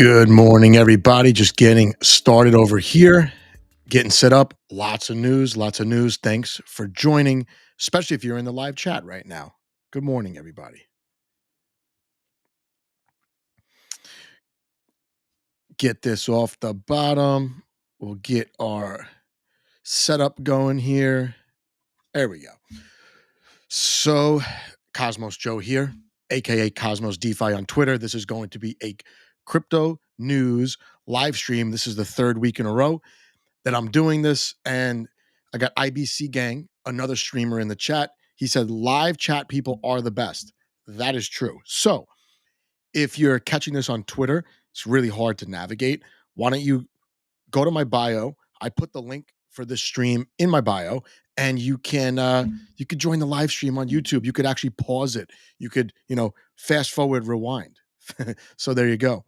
Good morning, everybody. Just getting started over here, getting set up. Lots of news, lots of news. Thanks for joining, especially if you're in the live chat right now. Good morning, everybody. Get this off the bottom. We'll get our setup going here. There we go. So, Cosmos Joe here, aka Cosmos DeFi on Twitter. This is going to be a crypto news live stream. This is the third week in a row that I'm doing this, and I got IBC Gang, another streamer in the chat. He said live chat people are the best. That is true. So if you're catching this on Twitter, it's really hard to navigate. Why don't you go to my bio? I put the link for this stream in my bio, and you could join the live stream on YouTube. You could actually pause it. You could, fast forward, rewind. So there you go.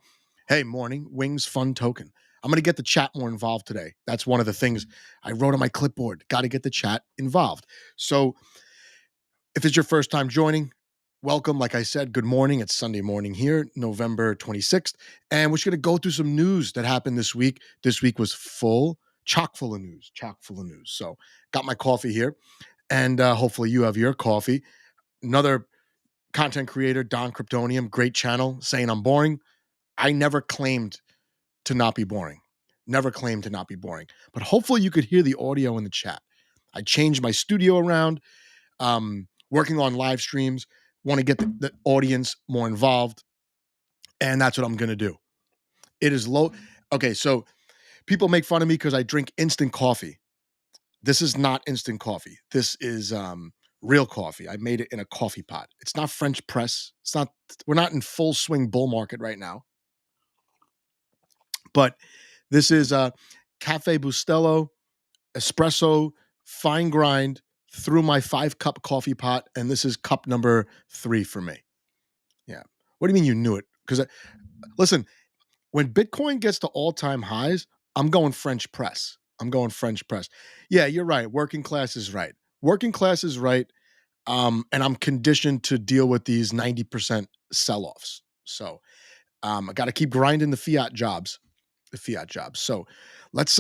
Hey, morning, Wings Fun Token. I'm going to get the chat more involved today. That's one of the things I wrote on my clipboard. Got to get the chat involved. So if it's your first time joining, welcome. Like I said, good morning. It's Sunday morning here, November 26th. And we're just going to go through some news that happened this week. This week was chock full of news. So got my coffee here. And hopefully you have your coffee. Another content creator, Don Kryptonium, great channel, saying I'm boring. I never claimed to not be boring. Never claimed to not be boring. But hopefully you could hear the audio in the chat. I changed my studio around, working on live streams, want to get the audience more involved. And that's what I'm going to do. It is low. Okay, so people make fun of me because I drink instant coffee. This is not instant coffee. This is real coffee. I made it in a coffee pot. It's not French press. We're not in full swing bull market right now. But this is Cafe Bustelo, espresso, fine grind through my 5-cup coffee pot. And this is cup number 3 for me. Yeah. What do you mean you knew it? Because listen, when Bitcoin gets to all-time highs, I'm going French press. Yeah, you're right. Working class is right. And I'm conditioned to deal with these 90% sell-offs. So I got to keep grinding the fiat jobs. So let's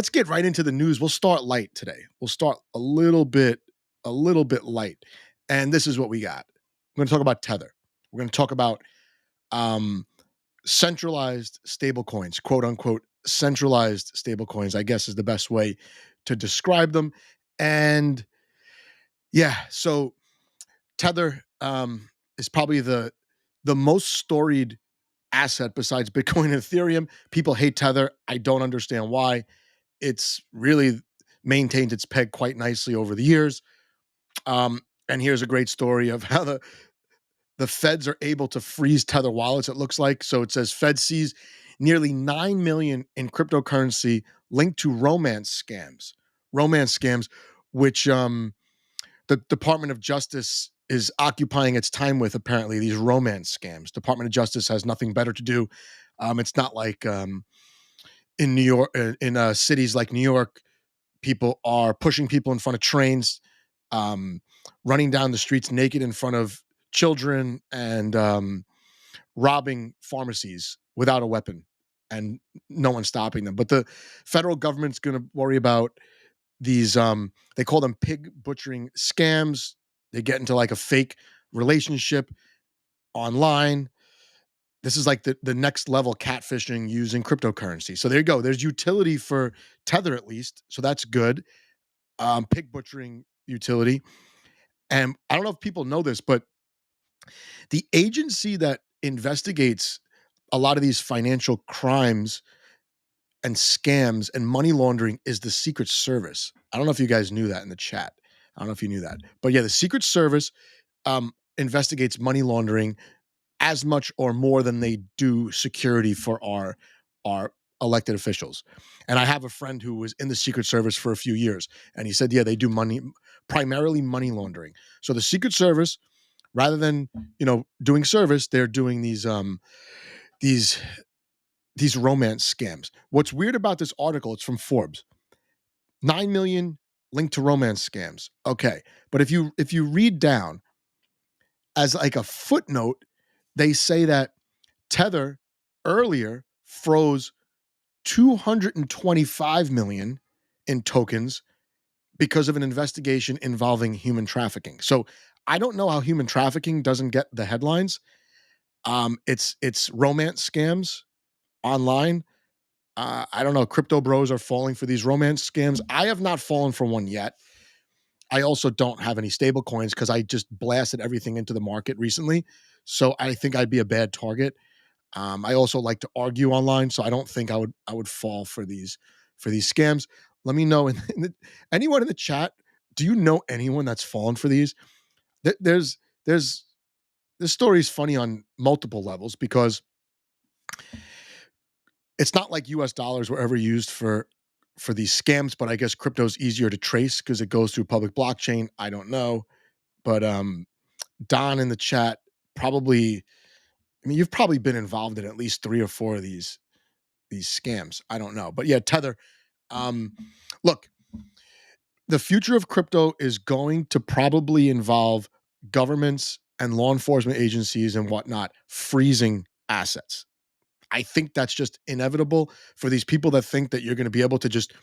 get right into the news. We'll start light today. We'll start a little bit light. And this is what we got. We're going to talk about Tether. We're going to talk about centralized stablecoins, quote unquote, centralized stablecoins, I guess is the best way to describe them. And yeah, so Tether is probably the most storied asset besides Bitcoin and Ethereum. People hate Tether. I don't understand why. It's really maintained its peg quite nicely over the years. And here's a great story of how the feds are able to freeze Tether wallets, it looks like. So it says Fed sees nearly 9 million in cryptocurrency linked to romance scams, which the Department of Justice is occupying its time with, apparently, these romance scams. Department of Justice has nothing better to do. It's not like in New York, in cities like New York, people are pushing people in front of trains, running down the streets naked in front of children, and robbing pharmacies without a weapon, and no one's stopping them. But the federal government's going to worry about these, they call them pig butchering scams. They get into like a fake relationship online. This is like the next level catfishing using cryptocurrency. So there you go. There's utility for Tether, at least. So that's good. Pig butchering utility. And I don't know if people know this, but the agency that investigates a lot of these financial crimes and scams and money laundering is the Secret Service. I don't know if you guys knew that in the chat. I don't know if you knew that. But yeah, the Secret Service investigates money laundering as much or more than they do security for our elected officials. And I have a friend who was in the Secret Service for a few years, and he said, yeah, they do primarily money laundering. So the Secret Service, rather than doing service, they're doing these romance scams. What's weird about this article, it's from Forbes. 9 million linked to romance scams. Okay. But if you read down as like a footnote, they say that Tether earlier froze 225 million in tokens because of an investigation involving human trafficking. So I don't know how human trafficking doesn't get the headlines. It's romance scams online. I don't know. Crypto bros are falling for these romance scams. I have not fallen for one yet. I also don't have any stable coins because I just blasted everything into the market recently. So I think I'd be a bad target. I also like to argue online, so I don't think I would fall for these scams. Let me know anyone in the chat. Do you know anyone that's fallen for these? There's this story is funny on multiple levels because it's not like U.S. dollars were ever used for these scams, but I guess crypto's easier to trace because it goes through public blockchain. I don't know, but Don in the chat probably. I mean, you've probably been involved in at least 3 or 4 of these scams. I don't know, but yeah, Tether. Um, Look, the future of crypto is going to probably involve governments and law enforcement agencies and whatnot freezing assets. I think that's just inevitable for these people that think that you're going to be able to just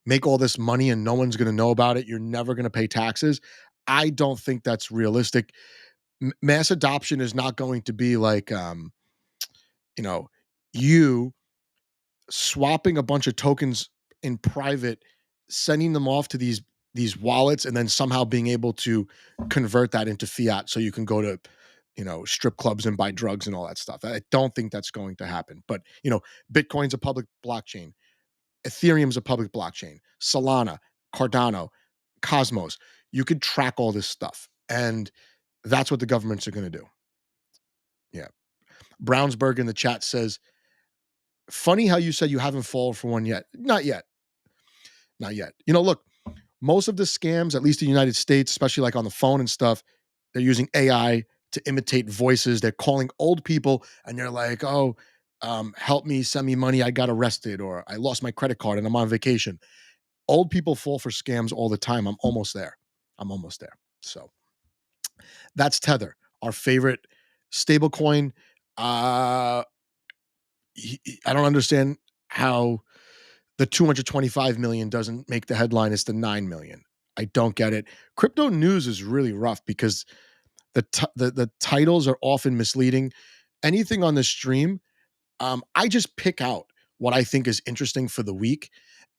make all this money and no one's going to know about it. You're never going to pay taxes. I don't think that's realistic. Mass adoption is not going to be like, you know, you swapping a bunch of tokens in private, sending them off to these wallets, and then somehow being able to convert that into fiat so you can go to strip clubs and buy drugs and all that stuff. I don't think that's going to happen. But Bitcoin's a public blockchain, Ethereum's a public blockchain, Solana, Cardano, Cosmos. You could track all this stuff, and that's what the governments are going to do. Yeah. Brownsburg in the chat says, funny how you said you haven't fallen for one yet. Not yet. Not yet. Look, most of the scams, at least in the United States, especially like on the phone and stuff, they're using AI to imitate voices. They're calling old people and they're like, oh, help me, send me money. I got arrested or I lost my credit card and I'm on vacation. Old people fall for scams all the time. I'm almost there. So that's Tether, our favorite stablecoin. I don't understand how the 225 million doesn't make the headline. It's the 9 million. I don't get it. Crypto news is really rough because the titles are often misleading. Anything on the stream, I just pick out what I think is interesting for the week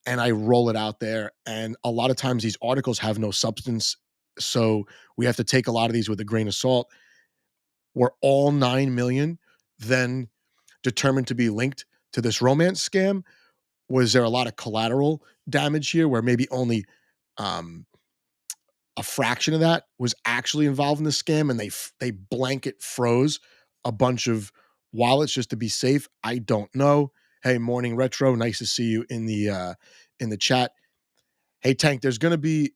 and I roll it out there. And a lot of times these articles have no substance. So we have to take a lot of these with a grain of salt. Were all 9 million then determined to be linked to this romance scam? Was there a lot of collateral damage here where maybe only um, a fraction of that was actually involved in the scam and they blanket froze a bunch of wallets just to be safe? I don't know. Hey, morning retro, nice to see you in the chat. Hey Tank, there's gonna be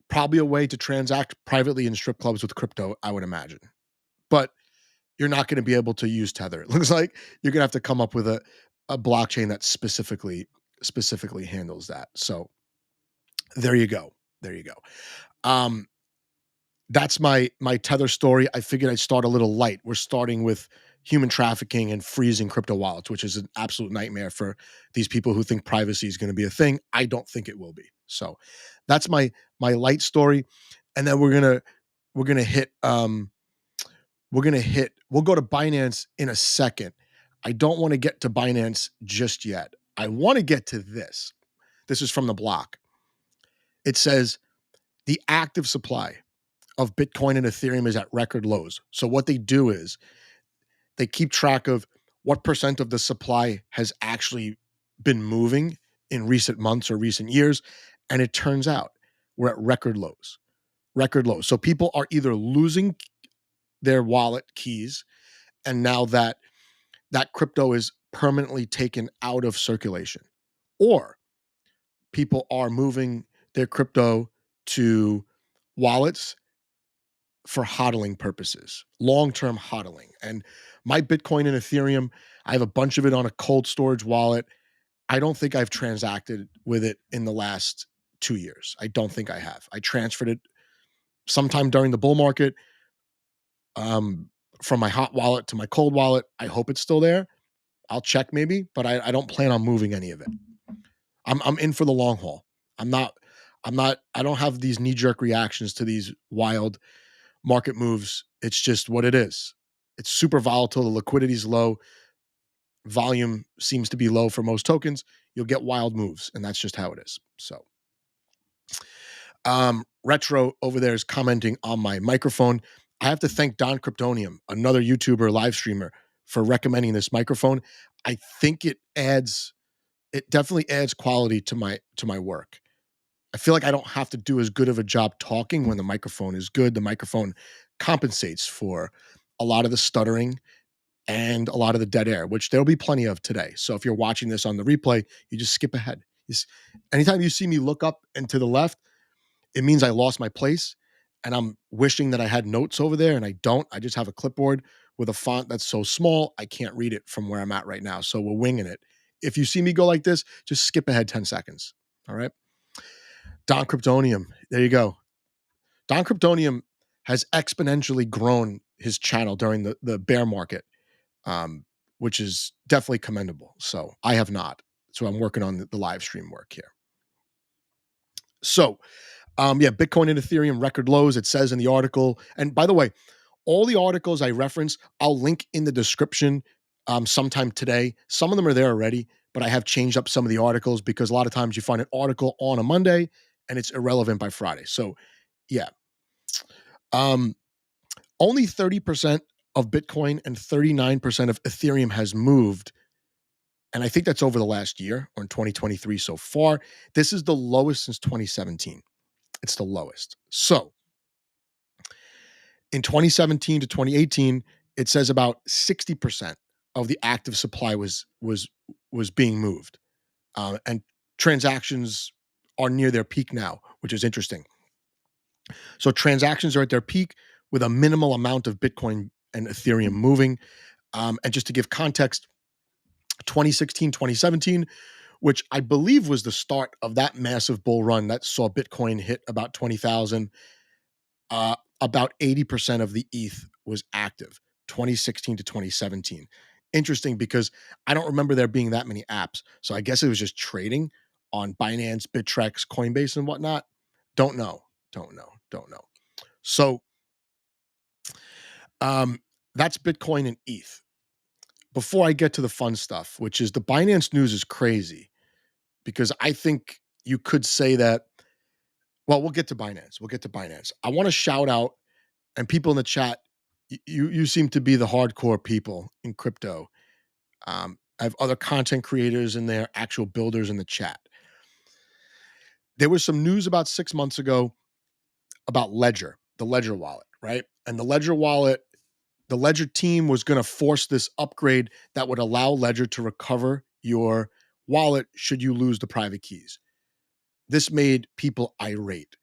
probably a way to transact privately in strip clubs with crypto, I would imagine, but you're not going to be able to use Tether. It looks like you're going to have to come up with a blockchain that specifically handles that. So there you go. Um, that's my Tether story. I figured I'd start a little light. We're starting with human trafficking and freezing crypto wallets, which is an absolute nightmare for these people who think privacy is going to be a thing. I don't think it will be. So that's my light story, and then we're gonna hit we'll go to Binance in a second. I don't want to get to Binance just yet. I want to get to this. This is from the block. It says the active supply of Bitcoin and Ethereum is at record lows. So what they do is they keep track of what percent of the supply has actually been moving in recent months or recent years. And it turns out we're at record lows. Record lows. So people are either losing their wallet keys, and now that crypto is permanently taken out of circulation, or people are moving their crypto to wallets for hodling purposes, long-term hodling. And my Bitcoin and Ethereum, I have a bunch of it on a cold storage wallet. I don't think I've transacted with it in the last 2 years. I don't think I have. I transferred it sometime during the bull market. from my hot wallet to my cold wallet. I hope it's still there. I'll check maybe, but I don't plan on moving any of it. I'm in for the long haul. I'm not I don't have these knee-jerk reactions to these wild market moves. It's just what it is. It's super volatile. The liquidity is low. Volume seems to be low for most tokens. You'll get wild moves, and that's just how it is. So, Retro over there is commenting on my microphone. I have to thank Don Kryptonium, another YouTuber live streamer, for recommending this microphone. I think it definitely adds quality to my work. I feel like I don't have to do as good of a job talking when the microphone is good. The microphone compensates for a lot of the stuttering and a lot of the dead air, which there'll be plenty of today. So if you're watching this on the replay, you just skip ahead. Anytime you see me look up and to the left, it means I lost my place and I'm wishing that I had notes over there, and I don't. I just have a clipboard with a font that's so small I can't read it from where I'm at right now. So we're winging it. If you see me go like this, just skip ahead 10 seconds. All right. Don Kryptonium. There you go. Don Kryptonium has exponentially grown his channel during the bear market, which is definitely commendable. So I have not. So I'm working on the live stream work here. So, Bitcoin and Ethereum record lows, it says in the article. And by the way, all the articles I reference, I'll link in the description sometime today. Some of them are there already, but I have changed up some of the articles because a lot of times you find an article on a Monday and it's irrelevant by Friday. So, yeah. Only 30% of Bitcoin and 39% of Ethereum has moved. And I think that's over the last year, or in 2023 so far. This is the lowest since 2017. It's the lowest. So in 2017 to 2018, it says about 60% of the active supply was being moved. And transactions are near their peak now, which is interesting. So transactions are at their peak with a minimal amount of Bitcoin and Ethereum moving. And just to give context, 2016, 2017, which I believe was the start of that massive bull run that saw Bitcoin hit about 20,000, about 80% of the ETH was active, 2016 to 2017. Interesting because I don't remember there being that many apps. So I guess it was just trading on Binance, Bittrex, Coinbase, and whatnot. Don't know. So that's Bitcoin and ETH. Before I get to the fun stuff, which is the Binance news is crazy because I think you could say that, well, we'll get to Binance. I want to shout out, and people in the chat, you seem to be the hardcore people in crypto. I have other content creators in there, actual builders in the chat. There was some news about 6 months ago about Ledger, the Ledger wallet, right? And the Ledger wallet, the Ledger team was going to force this upgrade that would allow Ledger to recover your wallet should you lose the private keys. This made people irate.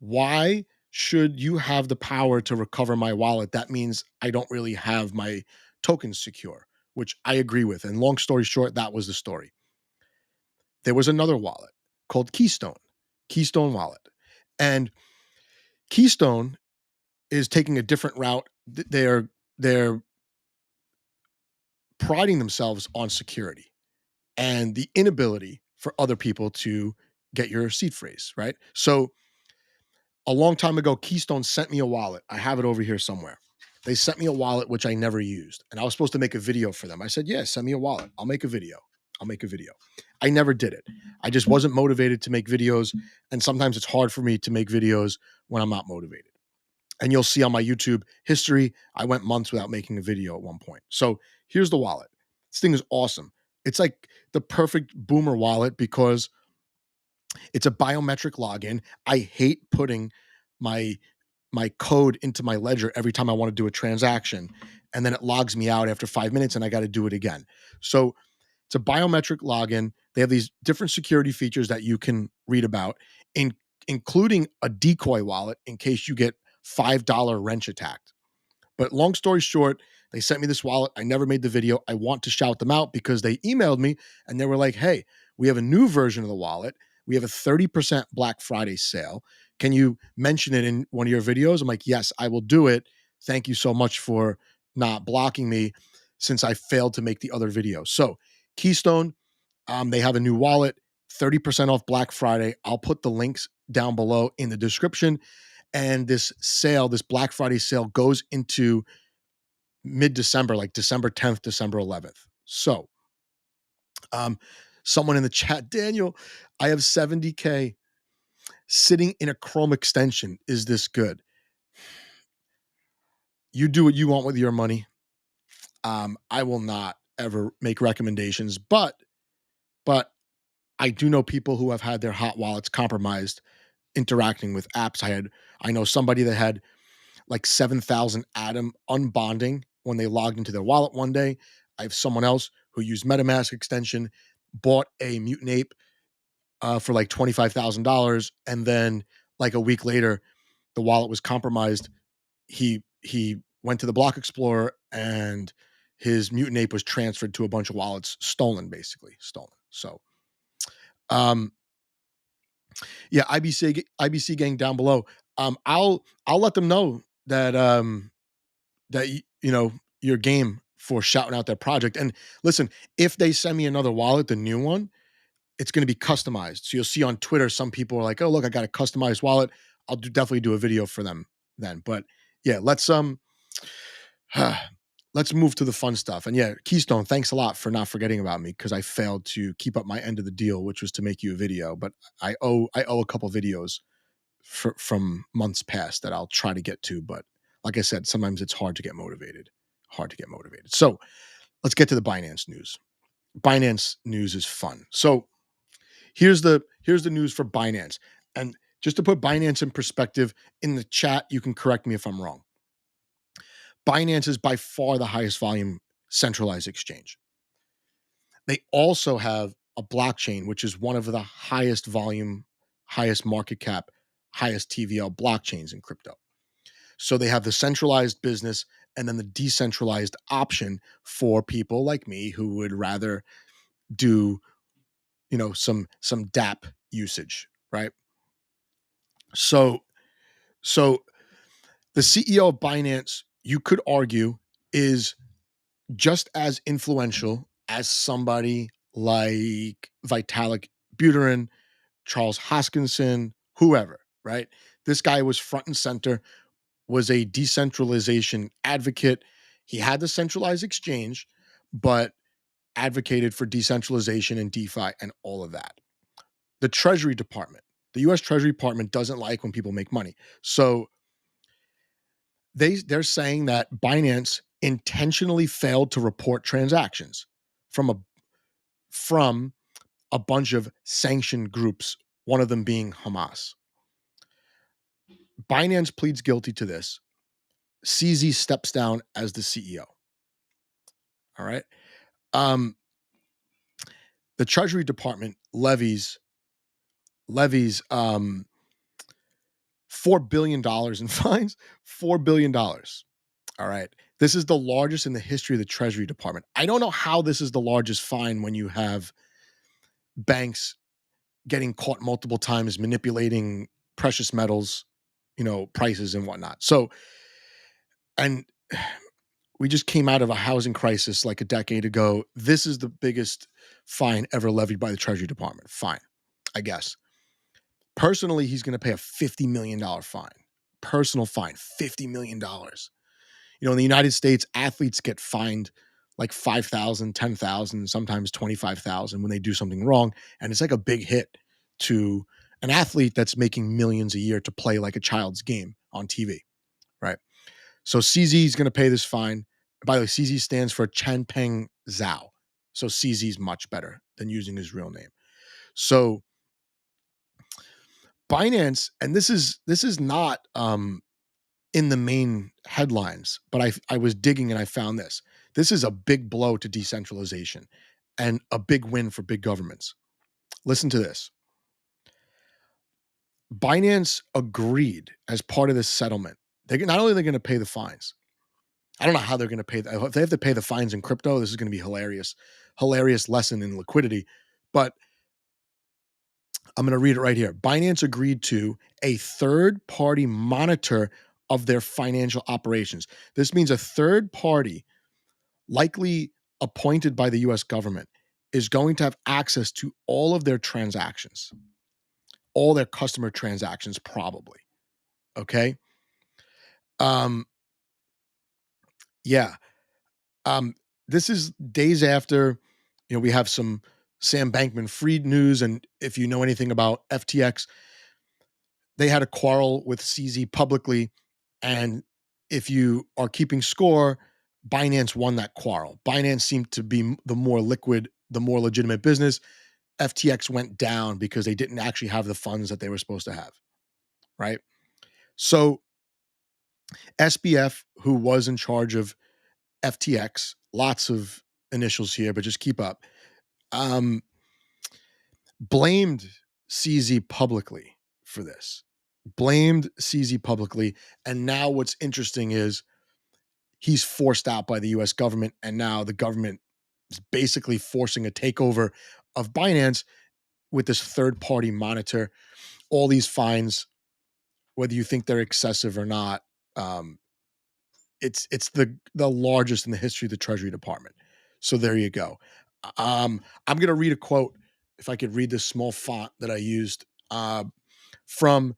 Why should you have the power to recover my wallet? That means I don't really have my tokens secure, which I agree with. And long story short, that was the story. There was another wallet called Keystone wallet. And Keystone is taking a different route. They're priding themselves on security and the inability for other people to get your seed phrase, right? So a long time ago, Keystone sent me a wallet. I have it over here somewhere. They sent me a wallet, which I never used. And I was supposed to make a video for them. I said, yeah, send me a wallet. I'll make a video. I never did it. I just wasn't motivated to make videos. And sometimes it's hard for me to make videos when I'm not motivated. And you'll see on my YouTube history, I went months without making a video at one point. So here's the wallet. This thing is awesome. It's like the perfect boomer wallet because it's a biometric login. I hate putting my code into my ledger every time I want to do a transaction, and then it logs me out after 5 minutes and I got to do it again. So it's a biometric login. They have these different security features that you can read about, including a decoy wallet in case you get $5 wrench attacked. But long story short, they sent me this wallet. I never made the video. I want to shout them out because they emailed me and they were like, hey, we have a new version of the wallet. We have a 30% Black Friday sale. Can you mention it in one of your videos? I'm like, yes, I will do it. Thank you so much for not blocking me since I failed to make the other video. So Keystone, they have a new wallet, 30% off Black Friday. I'll put the links down below in the description. And this sale, this Black Friday sale, goes into mid-December, like December 10th, December 11th. So, someone in the chat, Daniel, I have 70K sitting in a Chrome extension. Is this good? You do what you want with your money. I will not ever make recommendations, but I do know people who have had their hot wallets compromised interacting with apps. I know somebody that had like 7,000 Atom unbonding when they logged into their wallet one day. I have someone else who used MetaMask extension, bought a Mutant Ape for like $25,000, and then like a week later, the wallet was compromised. He went to the Block Explorer, and his Mutant Ape was transferred to a bunch of wallets, stolen, basically stolen. So, um, yeah, IBC gang down below. I'll let them know that that you know your game for shouting out their project. And listen, if they send me another wallet, the new one, it's going to be customized. So you'll see on Twitter, some people are like, "Oh, look, I got a customized wallet." Definitely do a video for them then. But yeah, let's move to the fun stuff. And yeah, Keystone, thanks a lot for not forgetting about me because I failed to keep up my end of the deal, which was to make you a video. But I owe a couple videos from months past that I'll try to get to. But like I said, sometimes it's hard to get motivated. Hard to get motivated. So let's get to the Binance news. Binance news is fun. So here's the news for Binance. And just to put Binance in perspective, in the chat, you can correct me if I'm wrong. Binance is by far the highest volume centralized exchange. They also have a blockchain, which is one of the highest volume, highest market cap, highest TVL blockchains in crypto. So they have the centralized business and then the decentralized option for people like me who would rather do, some DApp usage, right? So the CEO of Binance, you could argue, is just as influential as somebody like Vitalik Buterin, Charles Hoskinson, whoever, right? This guy was front and center, was a decentralization advocate. He had the centralized exchange, but advocated for decentralization and DeFi and all of that. The Treasury Department, the US Treasury Department doesn't like when people make money. So they're saying that Binance intentionally failed to report transactions from from a bunch of sanctioned groups, one of them being Hamas. Binance pleads guilty to this. CZ steps down as the CEO. All right. The Treasury Department levies $4 billion in fines. $4 billion. All right. This is the largest in the history of the Treasury Department. I don't know how this is the largest fine when you have banks getting caught multiple times manipulating precious metals, prices and whatnot. So, and we just came out of a housing crisis like a decade ago. This is the biggest fine ever levied by the Treasury Department. Fine, I guess. Personally, he's going to pay a $50 million fine. Personal fine, $50 million. In the United States, athletes get fined like 5,000, 10,000, sometimes 25,000 when they do something wrong. And it's like a big hit to an athlete that's making millions a year to play like a child's game on TV, right? So CZ is going to pay this fine. By the way, CZ stands for Changpeng Zhao. So CZ is much better than using his real name. So Binance, and this is not in the main headlines, but I was digging and I found this. This is a big blow to decentralization and a big win for big governments. Listen to this. Binance agreed as part of this settlement. Not only are they going to pay the fines, I don't know how they're going to pay. If they have to pay the fines in crypto, this is going to be hilarious. Hilarious lesson in liquidity. But I'm going to read it right here. Binance agreed to a third-party monitor of their financial operations. This means a third party, likely appointed by the US government, is going to have access to all of their transactions, all their customer transactions, probably. Okay. Um, yeah. Um, this is days after, we have some Sam Bankman-Fried news, and if you know anything about FTX, they had a quarrel with CZ publicly, and if you are keeping score, Binance won that quarrel. Binance seemed to be the more liquid, the more legitimate business. FTX went down because they didn't actually have the funds that they were supposed to have, right? So SBF, who was in charge of FTX, lots of initials here, but just keep up, um, blamed CZ publicly for this. Blamed CZ publicly. And now what's interesting is he's forced out by the US government, and now the government is basically forcing a takeover of Binance with this third party monitor. All these fines, whether you think they're excessive or not, um, it's the largest in the history of the Treasury Department. So there you go. I'm going to read a quote, if I could read this small font that I used, from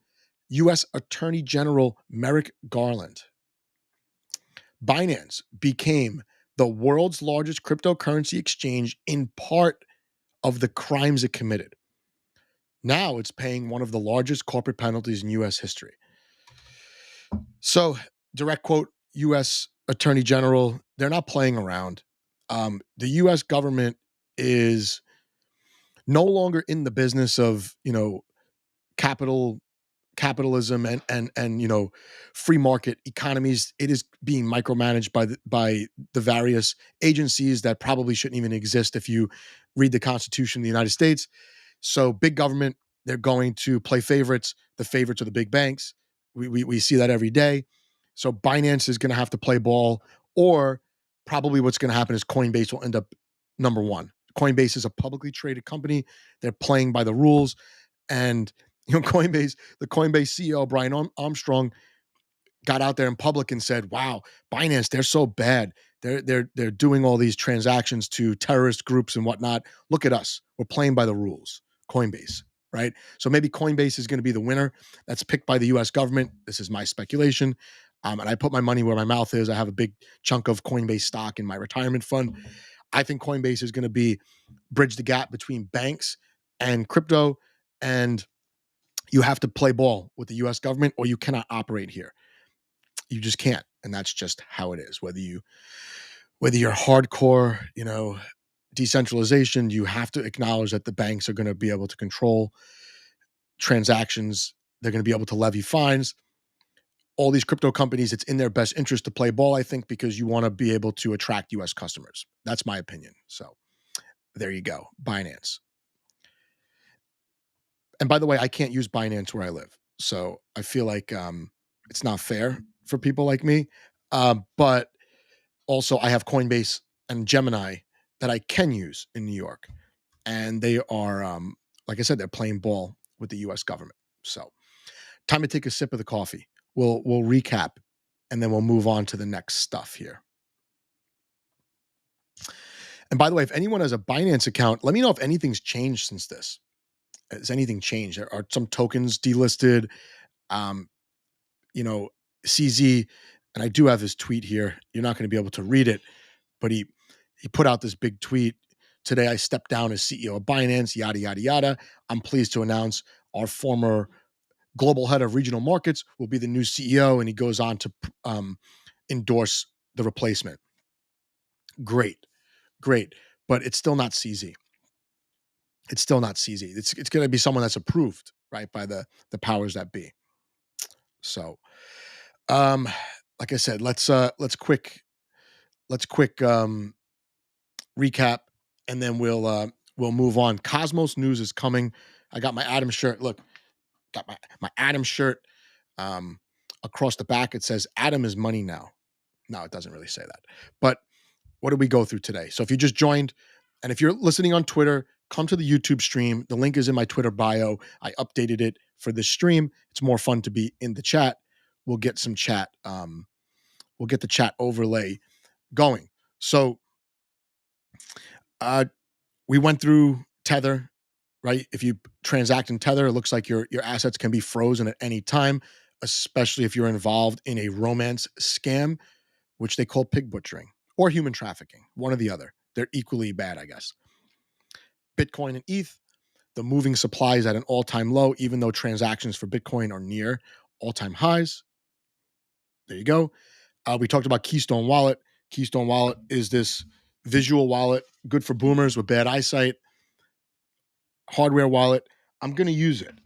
U.S. Attorney General Merrick Garland. Binance became the world's largest cryptocurrency exchange in part of the crimes it committed. Now it's paying one of the largest corporate penalties in U.S. history. So, direct quote, U.S. Attorney General, they're not playing around. The U.S. government is no longer in the business of, capitalism and free market economies. It is being micromanaged by the various agencies that probably shouldn't even exist if you read the Constitution of the United States. So big government, they're going to play favorites. The favorites are the big banks. We see that every day. So Binance is going to have to play ball, or probably what's going to happen is Coinbase will end up number one. Coinbase is a publicly traded company. They're playing by the rules. And the Coinbase CEO, Brian Armstrong, got out there in public and said, "Wow, Binance, they're so bad. They're doing all these transactions to terrorist groups and whatnot. Look at us. We're playing by the rules." Coinbase, right? So maybe Coinbase is going to be the winner. That's picked by the U.S. government. This is my speculation, and I put my money where my mouth is. I have a big chunk of Coinbase stock in my retirement fund. I think Coinbase is going to bridge the gap between banks and crypto, and you have to play ball with the US government or you cannot operate here. You just can't. And that's just how it is. Whether you're hardcore, decentralization, you have to acknowledge that the banks are going to be able to control transactions. They're going to be able to levy fines. All these crypto companies, it's in their best interest to play ball, I think, because you want to be able to attract US customers. That's my opinion. So there you go. Binance. And by the way, I can't use Binance where I live. So I feel like it's not fair for people like me. But also, I have Coinbase and Gemini that I can use in New York. And they are, like I said, they're playing ball with the US government. So time to take a sip of the coffee. We'll recap and then we'll move on to the next stuff here. And by the way, if anyone has a Binance account, let me know if anything's changed since this. Has anything changed? Are some tokens delisted? Um, CZ, and I do have his tweet here. You're not going to be able to read it, but he put out this big tweet. Today, I stepped down as CEO of Binance, yada, yada, yada. I'm pleased to announce our former global head of regional markets will be the new CEO. And he goes on to endorse the replacement. Great. But it's still not CZ. It's still not CZ. It's going to be someone that's approved, right, by the powers that be. So, like I said, let's quick recap, and then we'll move on. Cosmos news is coming. I got my Adam shirt. Look, got my Adam shirt. Across the back it says Adam is money now. No, it doesn't really say that. But what did we go through today? So if you just joined, and if you're listening on Twitter, come to the YouTube stream. The link is in my Twitter bio. I updated it for this stream. It's more fun to be in the chat. we'll get some chat. We'll get the chat overlay going. So we went through Tether, right? If you transact in Tether, it looks like your assets can be frozen at any time, especially if you're involved in a romance scam, which they call pig butchering or human trafficking, one or the other. They're equally bad, I guess. Bitcoin and ETH, the moving supply is at an all-time low, even though transactions for Bitcoin are near all-time highs. There you go. We talked about Keystone Wallet. Keystone Wallet is this visual wallet, good for boomers with bad eyesight, hardware wallet. I'm going to use it.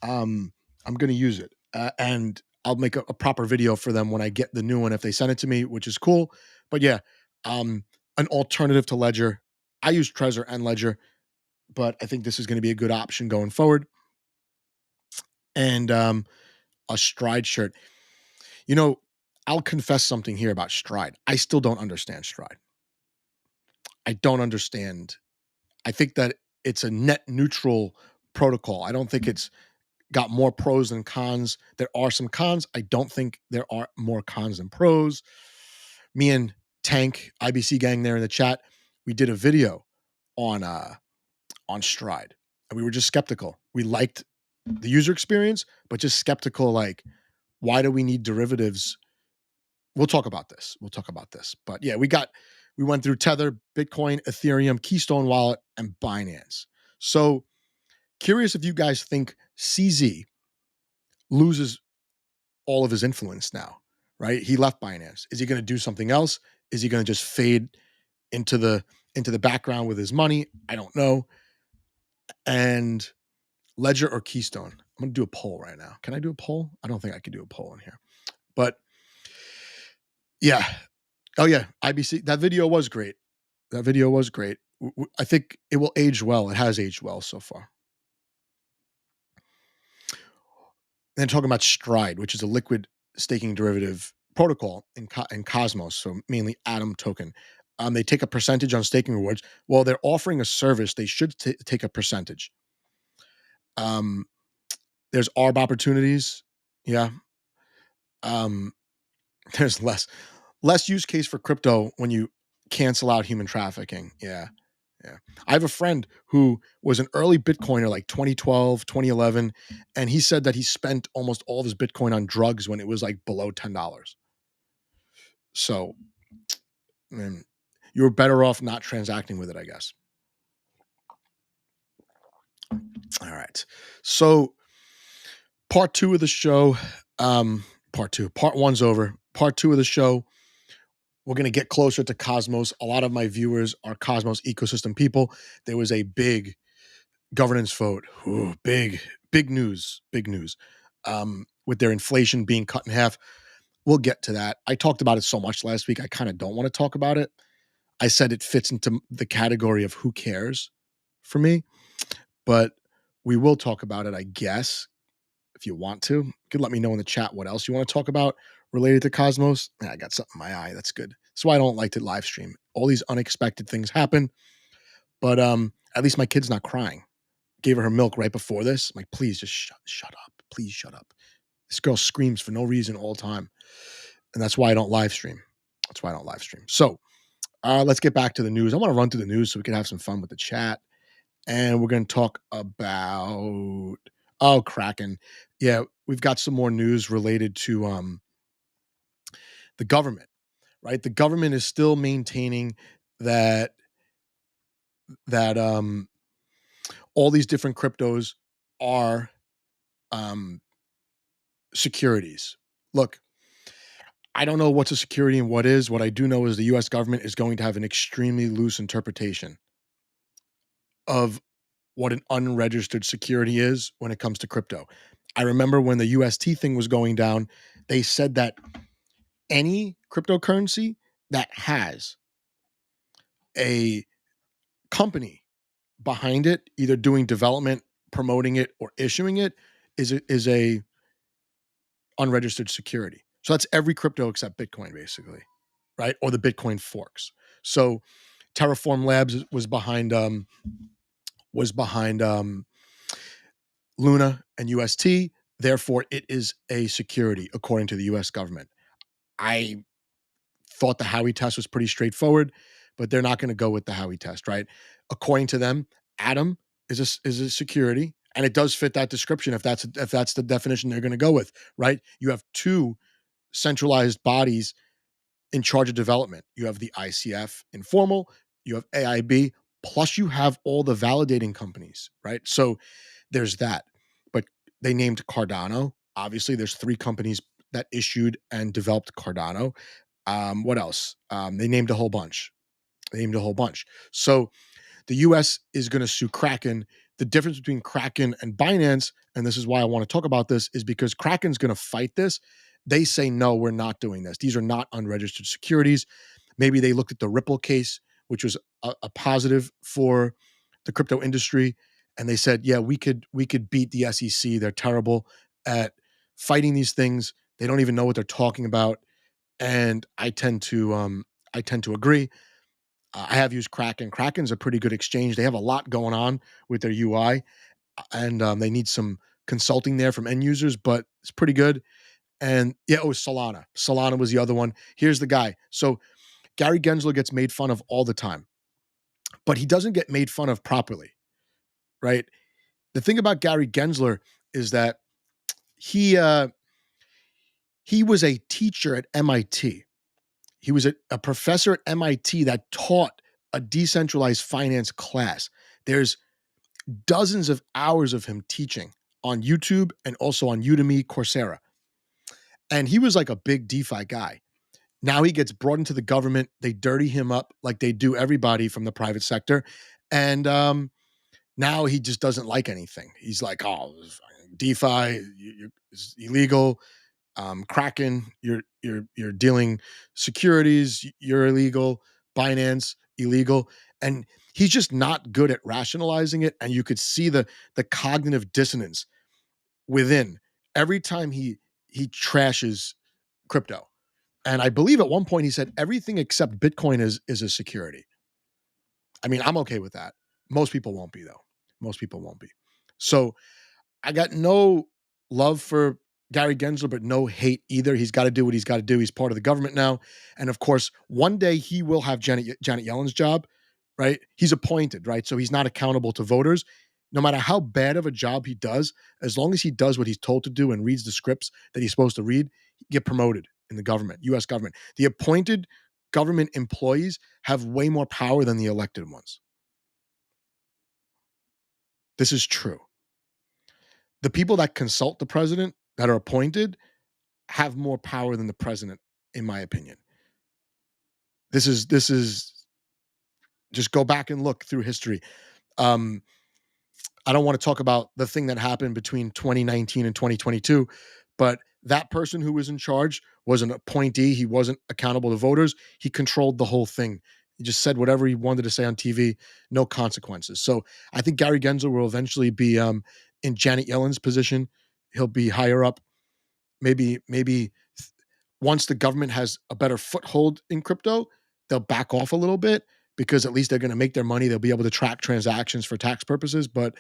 I'm going to use it. And I'll make a proper video for them when I get the new one if they send it to me, which is cool. But yeah, an alternative to Ledger. I use Trezor and Ledger, but I think this is going to be a good option going forward. And a Stride shirt. You know, I'll confess something here about Stride. I still don't understand Stride. I don't understand. I think that it's a net neutral protocol. I don't think it's got more pros than cons. There are some cons. I don't think there are more cons than pros. Me and Tank, IBC gang there in the chat, we did a video on Stride. And we were just skeptical. We liked the user experience, but just skeptical, like, why do we need derivatives? We'll talk about this. But yeah, we went through Tether, Bitcoin, Ethereum, Keystone Wallet, and Binance. So curious if you guys think CZ loses all of his influence now, right? He left Binance. Is he going to do something else? Is he going to just fade into the background with his money? I don't know. And Ledger or Keystone? I'm going to do a poll right now. Can I do a poll? I don't think I can do a poll in here. But yeah. Oh yeah, IBC. That video was great. I think it will age well. It has aged well so far. And then talking about Stride, which is a liquid staking derivative protocol in Cosmos, so mainly Atom token. They take a percentage on staking rewards. Well, they're offering a service. They should take a percentage. There's ARB opportunities. Yeah. There's less use case for crypto when you cancel out human trafficking. Yeah. I have a friend who was an early Bitcoiner, like 2012, 2011, and he said that he spent almost all of his Bitcoin on drugs when it was like below $10. So, man, you were better off not transacting with it, I guess. All right. So, part two of the show, part one's over. Part two of the show, we're going to get closer to Cosmos. A lot of my viewers are Cosmos ecosystem people. There was a big governance vote. Ooh, big news. With their inflation being cut in half. We'll get to that. I talked about it so much last week. I kind of don't want to talk about it. I said it fits into the category of who cares for me, but we will talk about it, I guess, if you want to. You could let me know in the chat what else you want to talk about related to Cosmos. I got something in my eye. That's good. That's why I don't like to live stream. All these unexpected things happen, but at least my kid's not crying. Gave her milk right before this. I'm like, please just shut up. Please shut up. This girl screams for no reason all the time. And that's why I don't live stream. So let's get back to the news. I want to run through the news so we can have some fun with the chat. And we're going to talk about, Kraken. Yeah, we've got some more news related to the government, right? The government is still maintaining that all these different cryptos are securities. Look, I don't know what's a security and what is. What I do know is the US government is going to have an extremely loose interpretation of what an unregistered security is when it comes to crypto. I remember when the UST thing was going down, they said that any cryptocurrency that has a company behind it, either doing development, promoting it, or issuing it, is a unregistered security. So that's every crypto except Bitcoin, basically, right? Or the Bitcoin forks. So Terraform Labs was behind Luna and UST. Therefore, it is a security according to the US government. I thought the Howey test was pretty straightforward, but they're not going to go with the Howey test, right? According to them, Atom is a security, and it does fit that description if that's the definition they're going to go with, right? You have two centralized bodies in charge of development. You have the ICF informal, you have AIB, plus you have all the validating companies, right? So there's that. But they named Cardano. Obviously, there's three companies that issued and developed Cardano. What else? They named a whole bunch. They named a whole bunch. So the US is going to sue Kraken. The difference between Kraken and Binance, and this is why I want to talk about this, is because Kraken's going to fight this. They say, no, we're not doing this. These are not unregistered securities. Maybe they looked at the Ripple case, which was a positive for the crypto industry, and they said, yeah, we could beat the SEC. They're terrible at fighting these things. They don't even know what they're talking about. And I tend to agree. I have used Kraken. Kraken's a pretty good exchange. They have a lot going on with their UI, and they need some consulting there from end users, but it's pretty good. And yeah, oh, Solana. Solana was the other one. Here's the guy. So Gary Gensler gets made fun of all the time, but he doesn't get made fun of properly, right? The thing about Gary Gensler is that he uh, he was a teacher at MIT. He was a professor at MIT that taught a decentralized finance class. There's dozens of hours of him teaching on YouTube and also on Udemy, Coursera. And he was like a big DeFi guy. Now he gets brought into the government. They dirty him up like they do everybody from the private sector. And now he just doesn't like anything. He's like, oh, DeFi, it's illegal. Kraken, you're dealing securities, you're illegal. Binance, illegal. And he's just not good at rationalizing it. And you could see the cognitive dissonance within every time he trashes crypto. And I believe at one point he said everything except Bitcoin is a security. I mean, I'm okay with that. Most people won't be though. Most people won't be. So I got no love for Gary Gensler, but no hate either. He's got to do what he's got to do. He's part of the government now. And of course, one day he will have Janet Yellen's job, right? He's appointed, right? So he's not accountable to voters. No matter how bad of a job he does, as long as he does what he's told to do and reads the scripts that he's supposed to read, he get promoted in the government, US government. The appointed government employees have way more power than the elected ones. This is true. The people that consult the president that are appointed have more power than the president, in my opinion. This is just go back and look through history. Um, I don't want to talk about the thing that happened between 2019 and 2022, but that person who was in charge was an appointee. He wasn't accountable to voters. He controlled the whole thing. He just said whatever he wanted to say on TV, no consequences. So I think Gary Gensler will eventually be in Janet Yellen's position. He'll be higher up. Maybe once the government has a better foothold in crypto, they'll back off a little bit because at least they're going to make their money. They'll be able to track transactions for tax purposes, but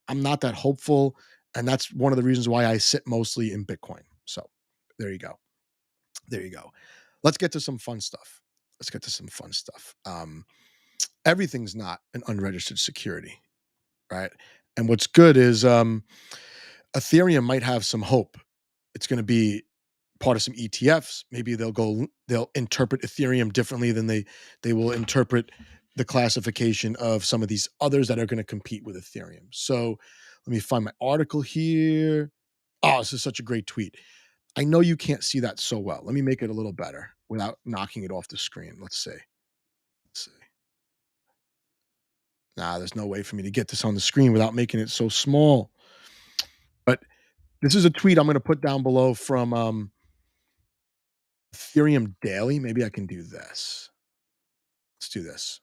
I'm not that hopeful. And that's one of the reasons why I sit mostly in Bitcoin. So there you go. There you go. Let's get to some fun stuff. Let's get to some fun stuff. Everything's not an unregistered security, right? And what's good is Ethereum might have some hope. It's going to be part of some ETFs. Maybe they'll interpret Ethereum differently than they will interpret the classification of some of these others that are going to compete with Ethereum. So let me find my article here. Oh, this is such a great tweet. I know you can't see that so well. Let me make it a little better without knocking it off the screen. Let's see. Let's see. Nah, there's no way for me to get this on the screen without making it so small. But this is a tweet I'm going to put down below from Ethereum Daily. Maybe I can do this. Let's do this.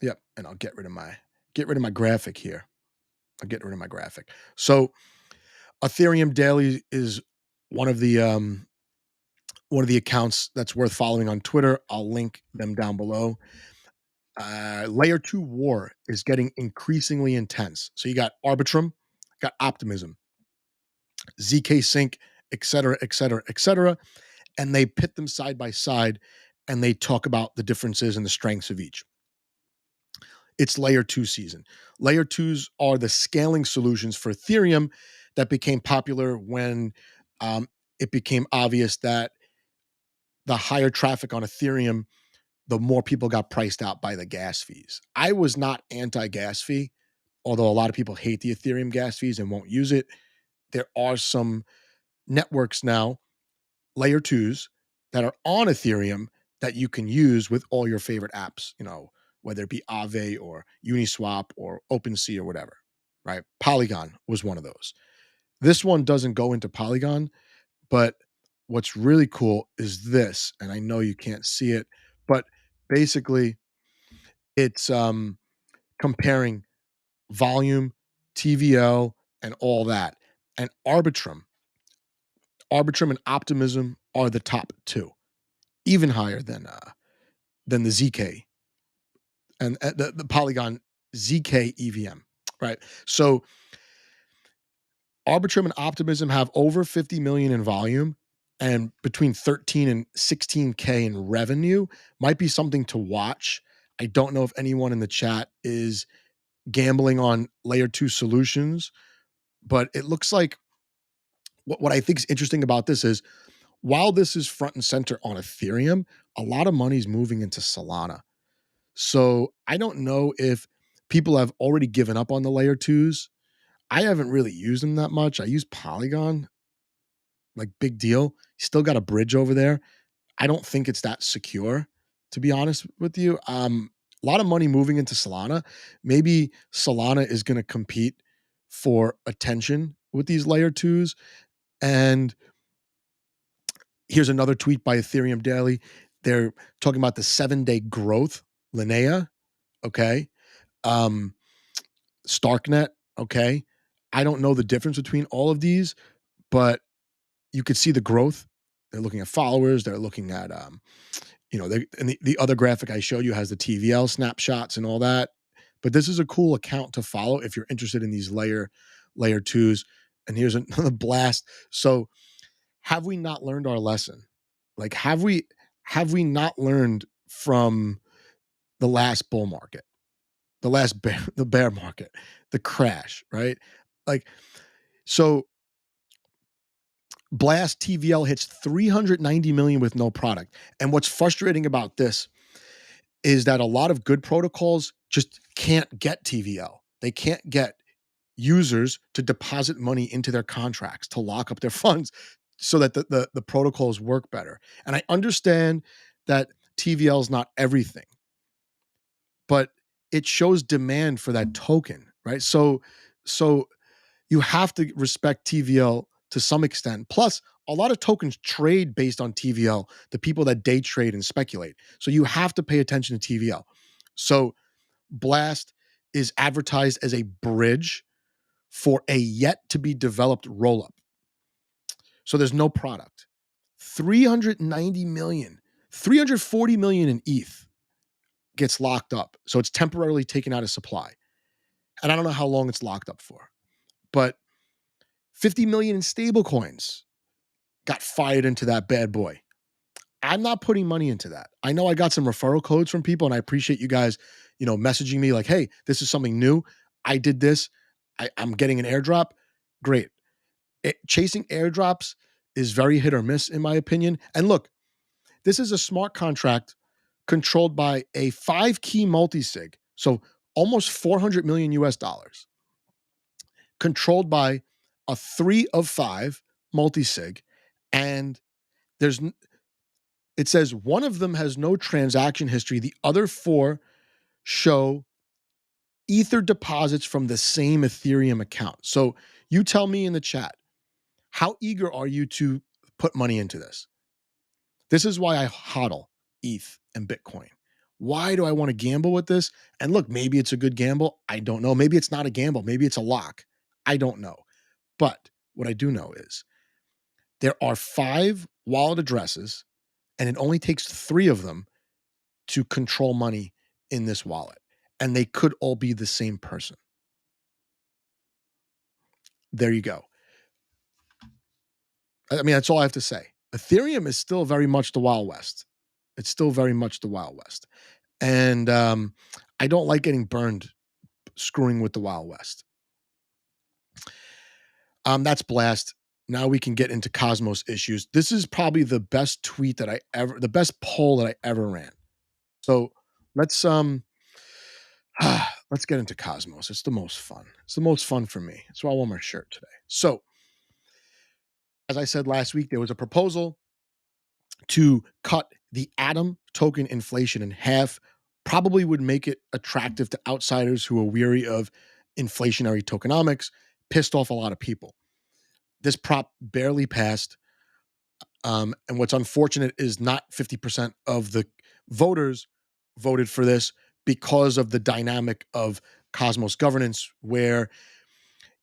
Yep, and I'll get rid of my graphic here. I'll get rid of my graphic. So Ethereum Daily is one of the accounts that's worth following on Twitter. I'll link them down below. Layer 2 war is getting increasingly intense. So you got Arbitrum, got Optimism. ZK Sync, et cetera, et cetera, et cetera. And they pit them side by side and they talk about the differences and the strengths of each. It's layer two season. Layer twos are the scaling solutions for Ethereum that became popular when um, it became obvious that the higher traffic on Ethereum, the more people got priced out by the gas fees. I was not anti gas fee, although a lot of people hate the Ethereum gas fees and won't use it. There are some networks now, layer twos, that are on Ethereum that you can use with all your favorite apps, whether it be Aave or Uniswap or OpenSea or whatever, right? Polygon was one of those. This one doesn't go into Polygon, but what's really cool is this, and I know you can't see it, but basically it's comparing volume, TVL, and all that. And Arbitrum and Optimism are the top two, even higher than the ZK and the Polygon ZK EVM, right? So Arbitrum and Optimism have over 50 million in volume and between 13 and 16K in revenue. Might be something to watch. I don't know if anyone in the chat is gambling on layer two solutions, but it looks like what I think is interesting about this is while this is front and center on Ethereum, a lot of money is moving into Solana. So I don't know if people have already given up on the layer twos. I haven't really used them that much. I use Polygon, like big deal. Still got a bridge over there. I don't think it's that secure, to be honest with you. A lot of money moving into Solana. Maybe Solana is going to compete for attention with these layer twos. And here's another tweet by Ethereum Daily. They're talking about the 7-day growth, Linnea. Okay. Um, Starknet. Okay. I don't know the difference between all of these, but you could see the growth. They're looking at followers. They're looking at, and the other graphic I showed you has the TVL snapshots and all that. But this is a cool account to follow if you're interested in these layer twos. And here's another blast. So have we not learned our lesson? Like, have we not learned from the last bull market, the bear market, the crash, right? Like, so Blast TVL hits 390 million with no product. And what's frustrating about this is that a lot of good protocols just can't get TVL. They can't get users to deposit money into their contracts to lock up their funds so that the protocols work better. And I understand that TVL is not everything, but it shows demand for that token, right? So you have to respect TVL to some extent. Plus, a lot of tokens trade based on TVL, the people that day trade and speculate. So you have to pay attention to TVL. So Blast is advertised as a bridge for a yet to be developed rollup. So there's no product. 390 million, 340 million in ETH gets locked up. So it's temporarily taken out of supply. And I don't know how long it's locked up for, but 50 million in stable coins got fired into that bad boy. I'm not putting money into that. I know I got some referral codes from people and I appreciate you guys, messaging me like, hey, this is something new. I did this. I'm getting an airdrop. Great. Chasing airdrops is very hit or miss, in my opinion. And look, this is a smart contract controlled by a 5-key multi-sig. So almost 400 million US dollars, controlled by a 3 of 5 multi-sig. And it says one of them has no transaction history. The other 4 show Ether deposits from the same Ethereum account. So you tell me in the chat, how eager are you to put money into this? This is why I hodl ETH and Bitcoin. Why do I want to gamble with this? And look, maybe it's a good gamble. I don't know. Maybe it's not a gamble. Maybe it's a lock. I don't know. But what I do know is there are 5 wallet addresses, and it only takes 3 of them to control money in this wallet. And they could all be the same person. There you go. I mean, that's all I have to say. Ethereum is still very much the Wild West. It's still very much the Wild West. And I don't like getting burned screwing with the Wild West. That's blast. Now we can get into Cosmos issues. This is probably the best the best poll that I ever ran. So let's let's get into Cosmos. It's the most fun. It's the most fun for me. That's why I wore my shirt today. So, as I said last week, there was a proposal to cut the Atom token inflation in half. Probably would make it attractive to outsiders who are weary of inflationary tokenomics. Pissed off a lot of people. This prop barely passed. And what's unfortunate is not 50% of the voters voted for this because of the dynamic of Cosmos governance, where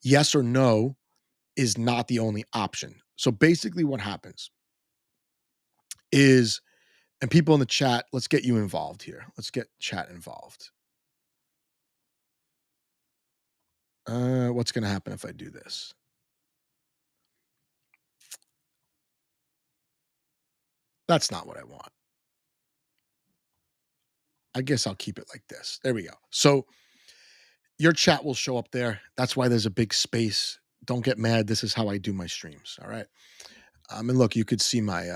yes or no is not the only option. So basically, what happens is, and people in the chat, let's get you involved here. Let's get chat involved. What's going to happen if I do this? That's not what I want. I guess I'll keep it like this. There we go. So your chat will show up there. That's why there's a big space. Don't get mad. This is how I do my streams. All right. And look, you could see my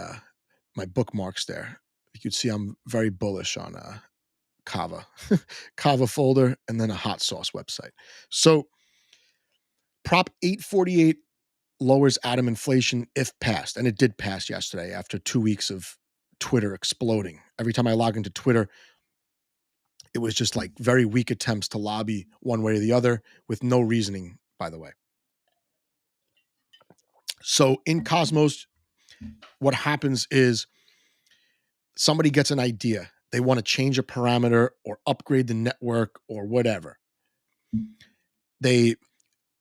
bookmarks there. You could see I'm very bullish on Kava, Kava folder, and then a hot sauce website. So Prop 848 lowers atom inflation if passed, and it did pass yesterday after 2 weeks of Twitter exploding. Every time I log into Twitter, it was just like very weak attempts to lobby one way or the other with no reasoning, by the way. So in Cosmos, what happens is somebody gets an idea. They want to change a parameter or upgrade the network or whatever.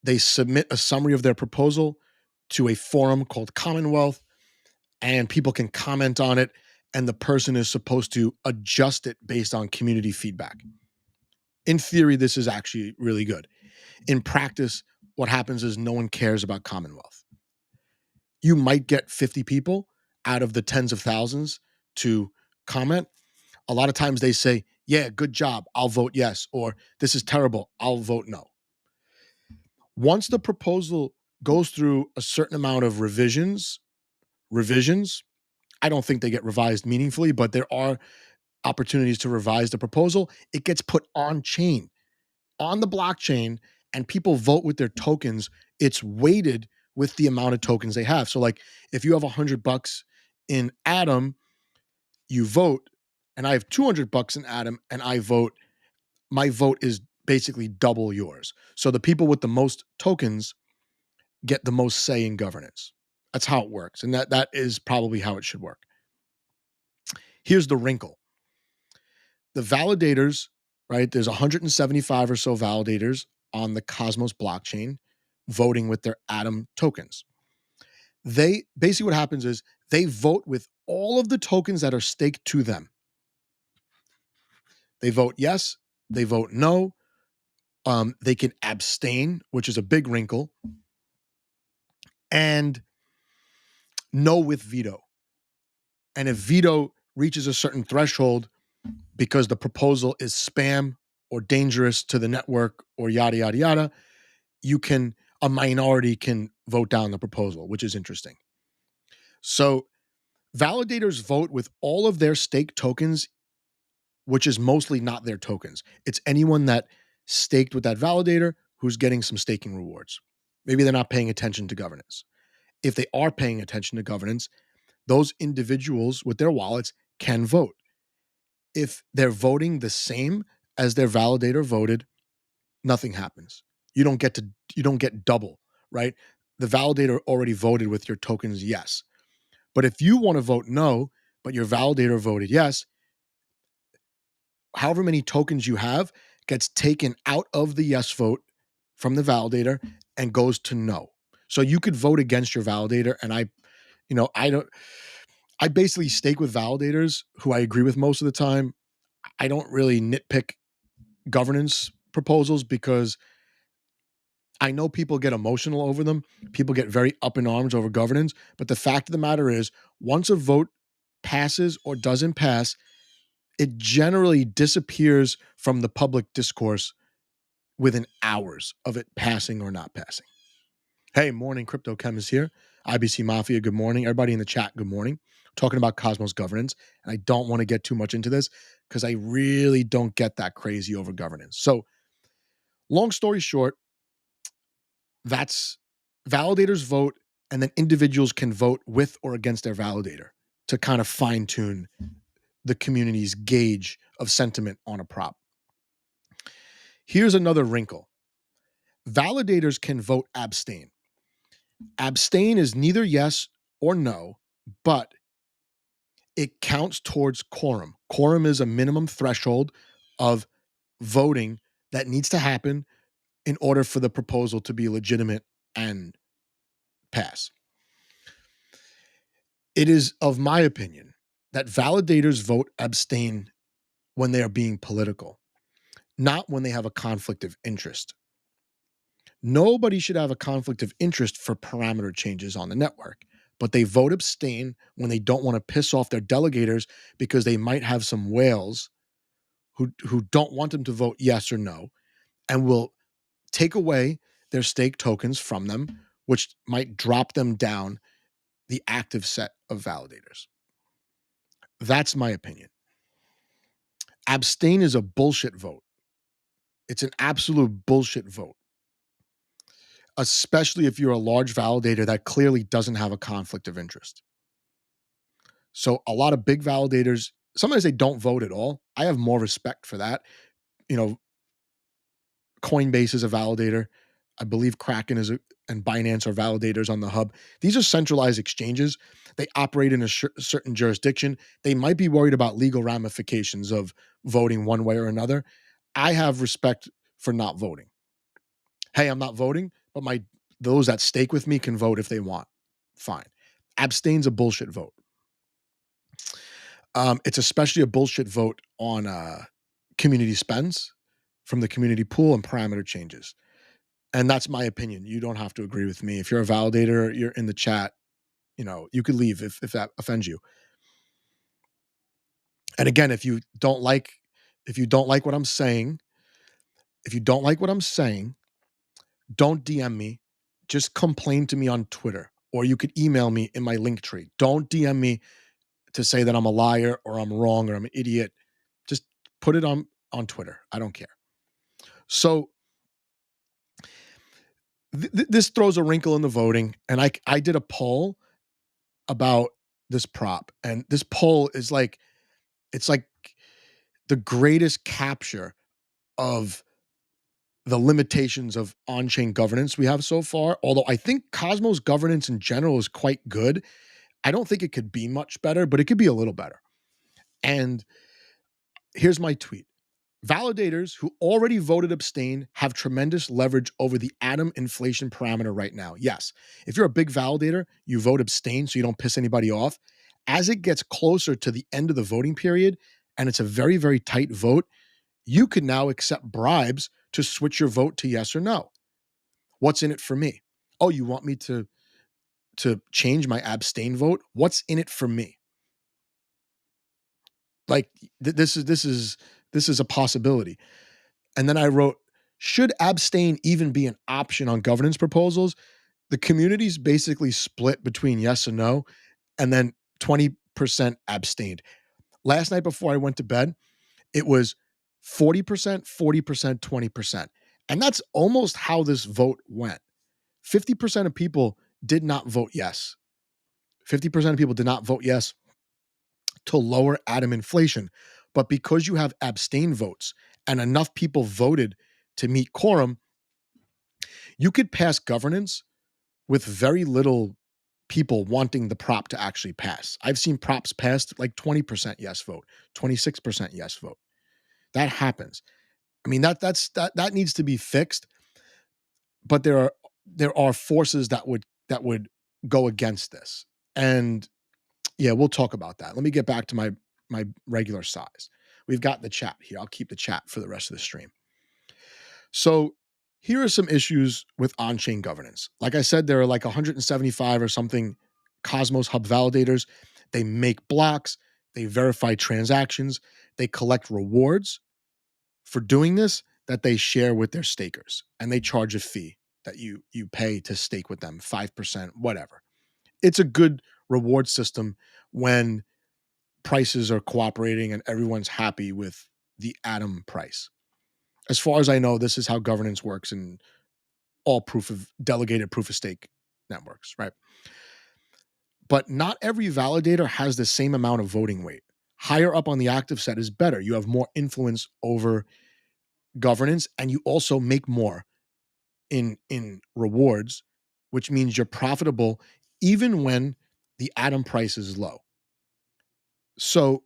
They submit a summary of their proposal to a forum called Commonwealth, and people can comment on it, and the person is supposed to adjust it based on community feedback. In theory, this is actually really good. In practice, what happens is no one cares about Commonwealth. You might get 50 people out of the tens of thousands to comment. A lot of times they say, yeah, good job, I'll vote yes, or this is terrible, I'll vote no. Once the proposal goes through a certain amount of revisions, I don't think they get revised meaningfully, but there are opportunities to revise the proposal. It gets put on chain, on the blockchain, and people vote with their tokens. It's weighted with the amount of tokens they have. So like if you have $100 in Atom, you vote, and I have $200 in Atom and I vote, my vote is basically double yours. So the people with the most tokens get the most say in governance. That's how it works. And that is probably how it should work. Here's the wrinkle. The validators, right? There's 175 or so validators on the Cosmos blockchain voting with their Atom tokens. They basically, what happens is they vote with all of the tokens that are staked to them. They vote yes, they vote no. They can abstain, which is a big wrinkle, and no with veto. And if veto reaches a certain threshold because the proposal is spam or dangerous to the network or yada, yada, yada, a minority can vote down the proposal, which is interesting. So validators vote with all of their stake tokens, which is mostly not their tokens. It's anyone that staked with that validator who's getting some staking rewards. Maybe they're not paying attention to governance. If they are paying attention to governance, those individuals with their wallets can vote. If they're voting the same as their validator voted, nothing happens. You don't get double, right? The validator already voted with your tokens yes. But if you want to vote no, but your validator voted yes, however many tokens you have gets taken out of the yes vote from the validator and goes to no. So you could vote against your validator, and I basically stake with validators who I agree with most of the time. I don't really nitpick governance proposals because I know people get emotional over them. People get very up in arms over governance. But the fact of the matter is, once a vote passes or doesn't pass, it generally disappears from the public discourse within hours of it passing or not passing. Hey, morning, Crypto Chem is here. IBC Mafia, good morning. Everybody in the chat, good morning. Talking about Cosmos governance. And I don't want to get too much into this because I really don't get that crazy over governance. So, long story short, that's validators vote, and then individuals can vote with or against their validator to kind of fine tune the community's gauge of sentiment on a prop. Here's another wrinkle. Validators can vote abstain. Abstain is neither yes or no, but it counts towards quorum. Quorum is a minimum threshold of voting that needs to happen in order for the proposal to be legitimate and pass. It is of my opinion that validators vote abstain when they are being political, not when they have a conflict of interest. Nobody should have a conflict of interest for parameter changes on the network, but they vote abstain when they don't want to piss off their delegators because they might have some whales who don't want them to vote yes or no and will take away their stake tokens from them, which might drop them down the active set of validators. That's my opinion. Abstain is a bullshit vote. It's an absolute bullshit vote, especially if you're a large validator that clearly doesn't have a conflict of interest. So a lot of big validators, sometimes they don't vote at all. I have more respect for that. You know, Coinbase is a validator. I believe Kraken and Binance are validators on the hub. These are centralized exchanges. They operate in a certain jurisdiction. They might be worried about legal ramifications of voting one way or another. I have respect for not voting. Hey, I'm not voting, but those that stake with me can vote if they want. Fine. Abstain's a bullshit vote. It's especially a bullshit vote on community spends from the community pool and parameter changes. And that's my opinion. You don't have to agree with me. If you're a validator, you're in the chat, you could leave if that offends you. And again, if you don't like what I'm saying, don't DM me. Just complain to me on Twitter, or you could email me in my link tree. Don't DM me to say that I'm a liar or I'm wrong or I'm an idiot. Just put it on Twitter. I don't care. So this throws a wrinkle in the voting. And I did a poll about this prop, and this poll is it's like the greatest capture of the limitations of on-chain governance we have so far. Although I think Cosmos governance in general is quite good. I don't think it could be much better, but it could be a little better. And here's my tweet. Validators who already voted abstain have tremendous leverage over the atom inflation parameter right now. Yes, if you're a big validator, you vote abstain so you don't piss anybody off. As it gets closer to the end of the voting period, and it's a very, very tight vote, you can now accept bribes to switch your vote to yes or no. What's in it for me? Oh, you want me to change my abstain vote? What's in it for me? Like this is a possibility. And then I wrote, should abstain even be an option on governance proposals? The community's basically split between yes and no, and then 20% abstained. Last night before I went to bed, it was 40%, 40%, 20%. And that's almost how this vote went. 50% of people did not vote yes. 50% of people did not vote yes to lower atom inflation. But because you have abstain votes and enough people voted to meet quorum, you could pass governance with very little people wanting the prop to actually pass. I've seen props passed like 20% yes vote, 26% yes vote. That happens. I mean, that needs to be fixed, but there are forces that would go against this. And yeah, we'll talk about that. Let me get back to my regular size. We've got the chat here. I'll keep the chat for the rest of the stream. So Here are some issues with on-chain governance. Like I said, there are like 175 or something Cosmos Hub validators. They make blocks, they verify transactions, they collect rewards for doing this that they share with their stakers, and they charge a fee that you pay to stake with them, 5%, whatever. It's a good reward system when prices are cooperating and everyone's happy with the atom price. As far as I know, this is how governance works in all delegated proof of stake networks, right? But not every validator has the same amount of voting weight. Higher up on the active set is better. You have more influence over governance, and you also make more in rewards, which means you're profitable even when the atom price is low. So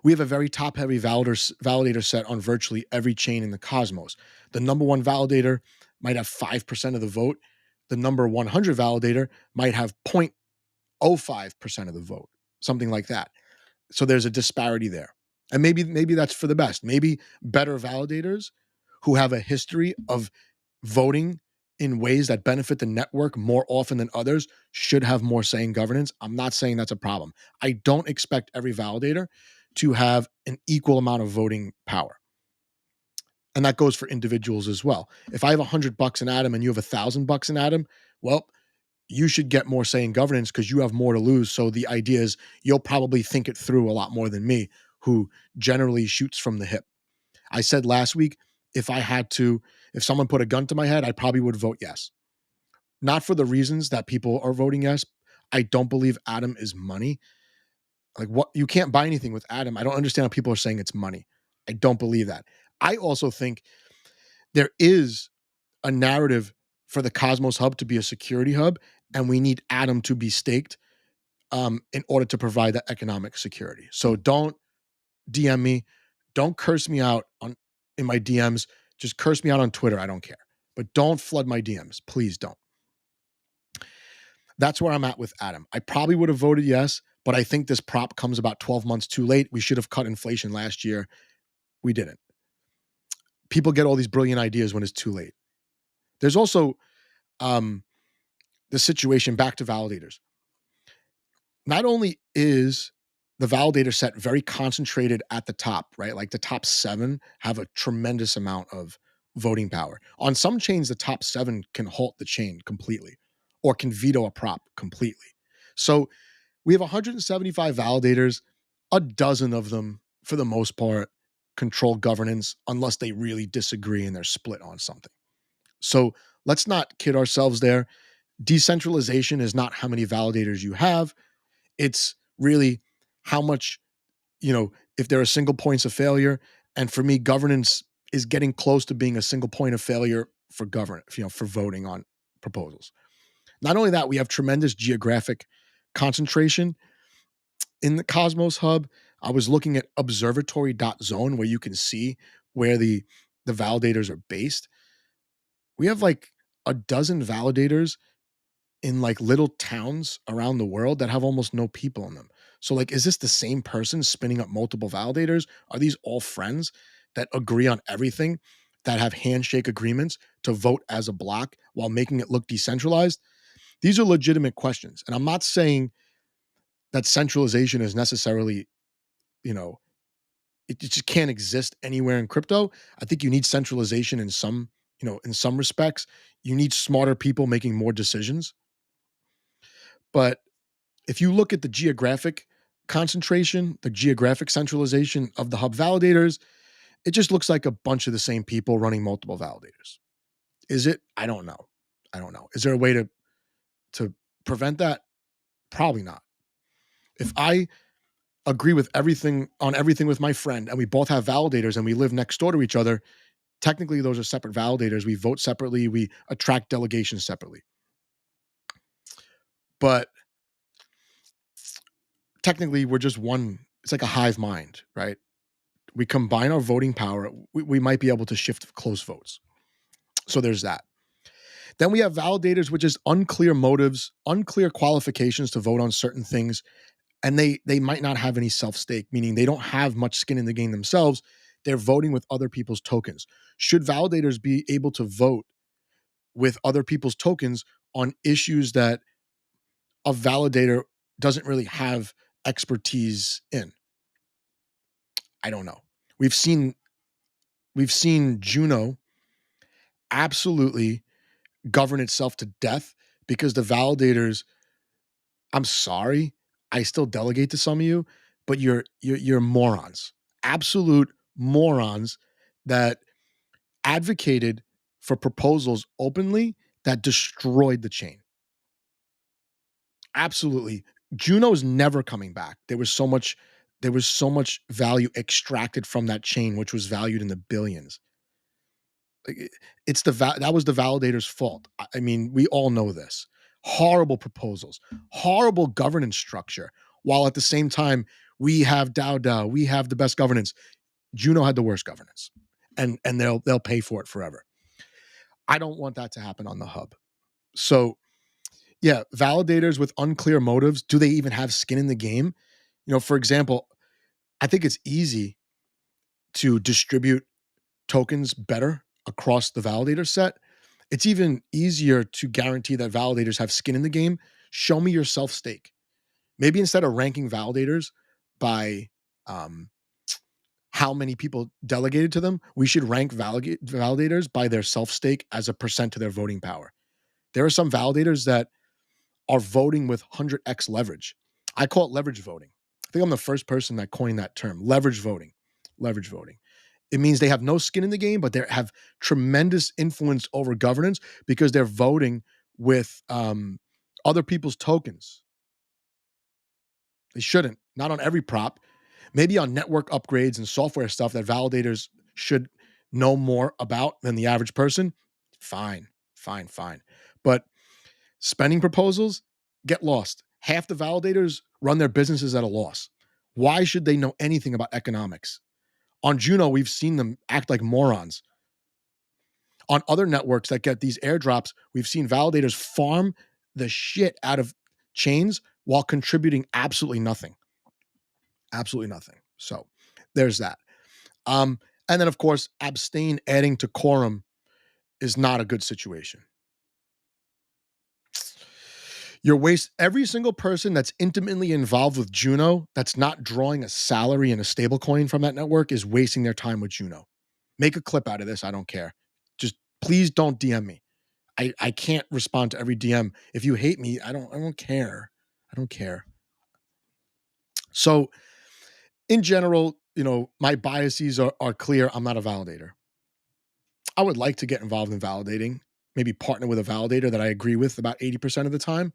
we have a very top heavy validator set on virtually every chain in the Cosmos. The number one validator might have 5% of the vote. The number 100 validator might have 0.05% of the vote, something like that. So there's a disparity there. And maybe that's for the best. Maybe better validators who have a history of voting in ways that benefit the network more often than others should have more say in governance. I'm not saying that's a problem. I don't expect every validator to have an equal amount of voting power. And that goes for individuals as well. If I have $100 in Atom and you have $1,000 in Atom, well, you should get more say in governance because you have more to lose. So the idea is you'll probably think it through a lot more than me, who generally shoots from the hip. I said last week, if someone put a gun to my head, I probably would vote yes. Not for the reasons that people are voting yes. I don't believe Atom is money. Like, what? You can't buy anything with Atom. I don't understand how people are saying it's money. I don't believe that. I also think there is a narrative for the Cosmos Hub to be a security hub, and we need Atom to be staked in order to provide that economic security. So don't DM me. Don't curse me out in my DMs. Just curse me out on Twitter. I don't care. But don't flood my DMs. Please don't. That's where I'm at with Atom. I probably would have voted yes, but I think this prop comes about 12 months too late. We should have cut inflation last year. We didn't. People get all these brilliant ideas when it's too late. There's also the situation back to validators. Not only is the validator set very concentrated at the top, right? Like the top 7 have a tremendous amount of voting power. On some chains, the top 7 can halt the chain completely or can veto a prop completely. So we have 175 validators. A dozen of them, for the most part, control governance unless they really disagree and they're split on something. So let's not kid ourselves there. Decentralization is not how many validators you have. It's really how much, if there are single points of failure. And for me, governance is getting close to being a single point of failure for for voting on proposals. Not only that, we have tremendous geographic concentration in the Cosmos Hub. I was looking at observatory.zone where you can see where the validators are based. We have like a dozen validators in like little towns around the world that have almost no people in them. So like, is this the same person spinning up multiple validators? Are these all friends that agree on everything, that have handshake agreements to vote as a block while making it look decentralized? These are legitimate questions. And I'm not saying that centralization is necessarily, it just can't exist anywhere in crypto. I think you need centralization in some respects. You need smarter people making more decisions. But if you look at the geographic concentration, the geographic centralization of the hub validators, it just looks like a bunch of the same people running multiple validators. Is it? I don't know. Is there a way to prevent that? Probably not. If I agree with everything with my friend and we both have validators and we live next door to each other, technically those are separate validators. We vote separately. We attract delegations separately. But technically we're just one. It's like a hive mind, right? We combine our voting power. We might be able to shift close votes. So there's that. Then we have validators, which is unclear motives, unclear qualifications to vote on certain things. And they might not have any self-stake, meaning they don't have much skin in the game themselves. they're voting with other people's tokens. Should validators be able to vote with other people's tokens on issues that a validator doesn't really have expertise in? I don't know. We've seen Juno absolutely govern itself to death because the validators, I'm sorry, I still delegate to some of you, but you're morons. Absolute morons that advocated for proposals openly that destroyed the chain. Absolutely. Juno's never coming back. There was so much value extracted from that chain, which was valued in the billions. Like, it's that was the validator's fault. I mean, we all know this. Horrible proposals, horrible governance structure. While at the same time, we have DAO, we have the best governance. Juno had the worst governance, and they'll pay for it forever. I don't want that to happen on the hub. So yeah, validators with unclear motives, do they even have skin in the game? For example, I think it's easy to distribute tokens better across the validator set. It's even easier to guarantee that validators have skin in the game. Show me your self stake. Maybe instead of ranking validators by um, how many people delegated to them, we should rank validators by their self stake as a percent to their voting power. There are some validators that are voting with 100x leverage. I call it leverage voting. I think I'm the first person that coined that term, leverage voting. Leverage voting. It means they have no skin in the game, but they have tremendous influence over governance because they're voting with other people's tokens. They shouldn't. Not on every prop. Maybe on network upgrades and software stuff that validators should know more about than the average person. Fine, fine, fine. But spending proposals get lost. Half the validators run their businesses at a loss. Why should they know anything about economics? On Juno, we've seen them act like morons. On other networks that get these airdrops, we've seen validators farm the shit out of chains while contributing absolutely nothing. Absolutely nothing. So there's that. And then, of course, abstain adding to quorum is not a good situation. Every single person that's intimately involved with Juno that's not drawing a salary in a stable coin from that network is wasting their time with Juno. Make a clip out of this. I don't care. Just please don't DM me. I can't respond to every DM. If you hate me, I don't care. I don't care. So in general, my biases are clear. I'm not a validator. I would like to get involved in validating, maybe partner with a validator that I agree with about 80% of the time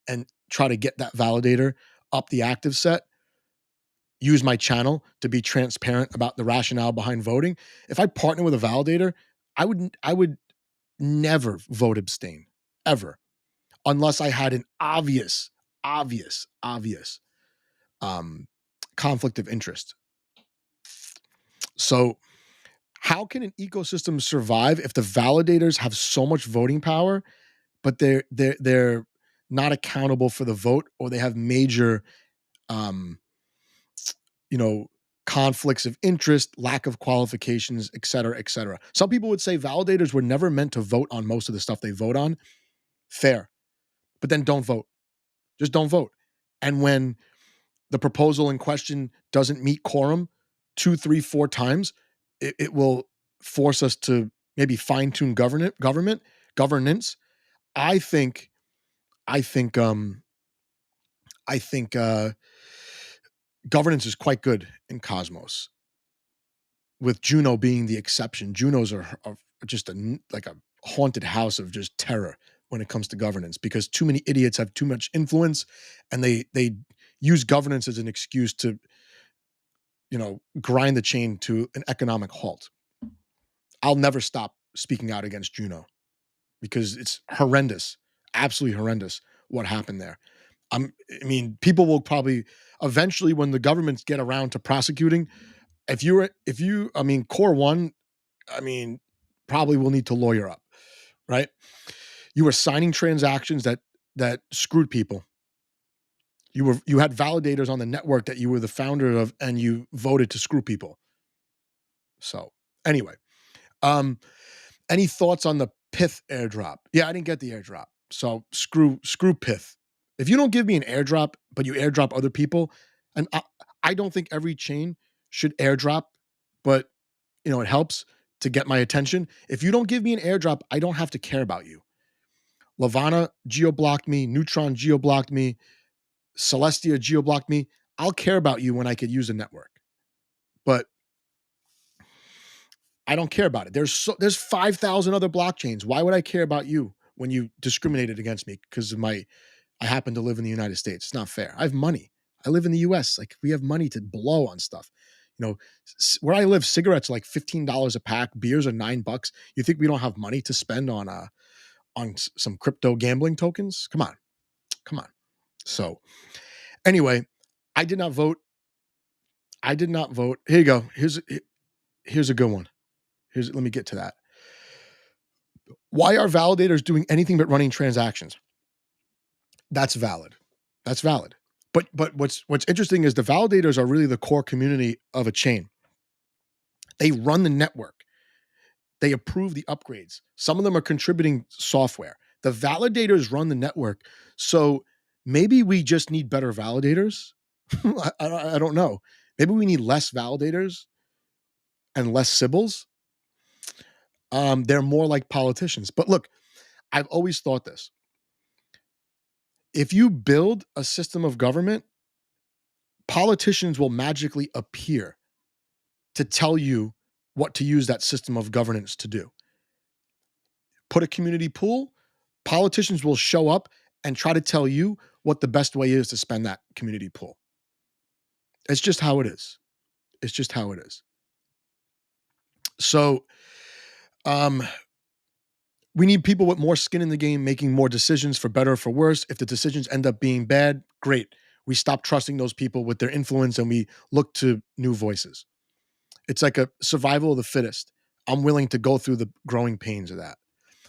and try to get that validator up the active set, use my channel to be transparent about the rationale behind voting. If I partner with a validator, I would never vote abstain ever unless I had an obvious um, conflict of interest. So how can an ecosystem survive if the validators have so much voting power, but they're not accountable for the vote, or they have major um, you know, conflicts of interest, lack of qualifications, et cetera, et cetera. Some people would say validators were never meant to vote on most of the stuff they vote on. Fair. But then don't vote. Just don't vote. And when the proposal in question doesn't meet quorum 2, 3, 4 times, it will force us to maybe fine-tune governance. I think, I think, I think governance is quite good in Cosmos, with Juno being the exception. Junos are just like a haunted house of just terror when it comes to governance because too many idiots have too much influence, and they use governance as an excuse to grind the chain to an economic halt. I'll never stop speaking out against Juno because it's horrendous, absolutely horrendous what happened there. I mean, people will probably eventually, when the governments get around to prosecuting, I mean, Core One, I mean, probably will need to lawyer up, right? You were signing transactions that screwed people. You had validators on the network that you were the founder of, and you voted to screw people. So anyway, um, any thoughts on the Pith airdrop? Yeah, I didn't get the airdrop. So screw Pith. If you don't give me an airdrop, but you airdrop other people, and I don't think every chain should airdrop, but it helps to get my attention. If you don't give me an airdrop, I don't have to care about you. Lavana geo-blocked me, Neutron geo-blocked me, Celestia geo-blocked me. I'll care about you when I could use a network. But I don't care about it. There's 5,000 other blockchains. Why would I care about you when you discriminated against me because of I happen to live in the United States? It's not fair. I have money. I live in the US. Like, we have money to blow on stuff. Where I live, cigarettes are like $15 a pack, beers are $9. You think we don't have money to spend on some crypto gambling tokens? Come on. Come on. So, anyway, I did not vote. I did not vote. Here you go. Here's a good one. Let me get to that. Why are validators doing anything but running transactions? That's valid. That's valid. But what's interesting is the validators are really the core community of a chain. They run the network. They approve the upgrades. Some of them are contributing software. The validators run the network. So maybe we just need better validators. I don't know. Maybe we need less validators and less Sybils. They're more like politicians. But look, I've always thought this. If you build a system of government, politicians will magically appear to tell you what to use that system of governance to do. Put a community pool, politicians will show up and try to tell you what the best way is to spend that community pool. It's just how it is. It's just how it is. So, we need people with more skin in the game, making more decisions for better or for worse. If the decisions end up being bad, great. We stop trusting those people with their influence and we look to new voices. It's like a survival of the fittest. I'm willing to go through the growing pains of that.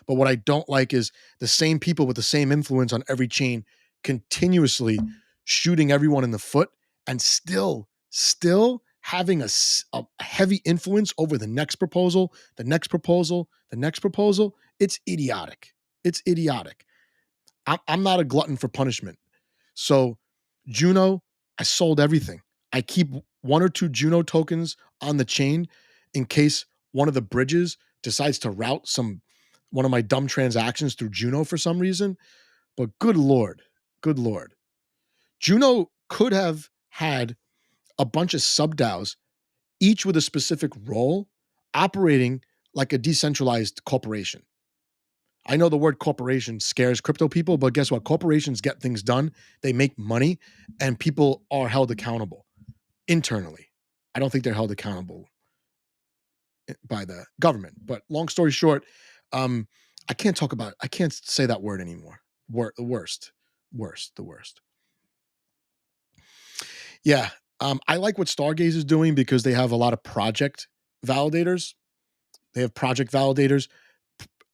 But what I don't like is the same people with the same influence on every chain continuously shooting everyone in the foot and still having a heavy influence over the next proposal, the next proposal, the next proposal. It's idiotic. It's idiotic. I'm not a glutton for punishment. So Juno, I sold everything. I keep one or two Juno tokens on the chain in case one of the bridges decides to route one of my dumb transactions through Juno for some reason. But good Lord, Juno could have had a bunch of sub-DAOs, each with a specific role, operating like a decentralized corporation. I know the word corporation scares crypto people, but guess what? Corporations get things done, they make money, and people are held accountable internally. I don't think they're held accountable by the government. But long story short, I can't say that word anymore. The worst. Yeah. I like what Stargaze is doing because they have a lot of project validators. They have project validators.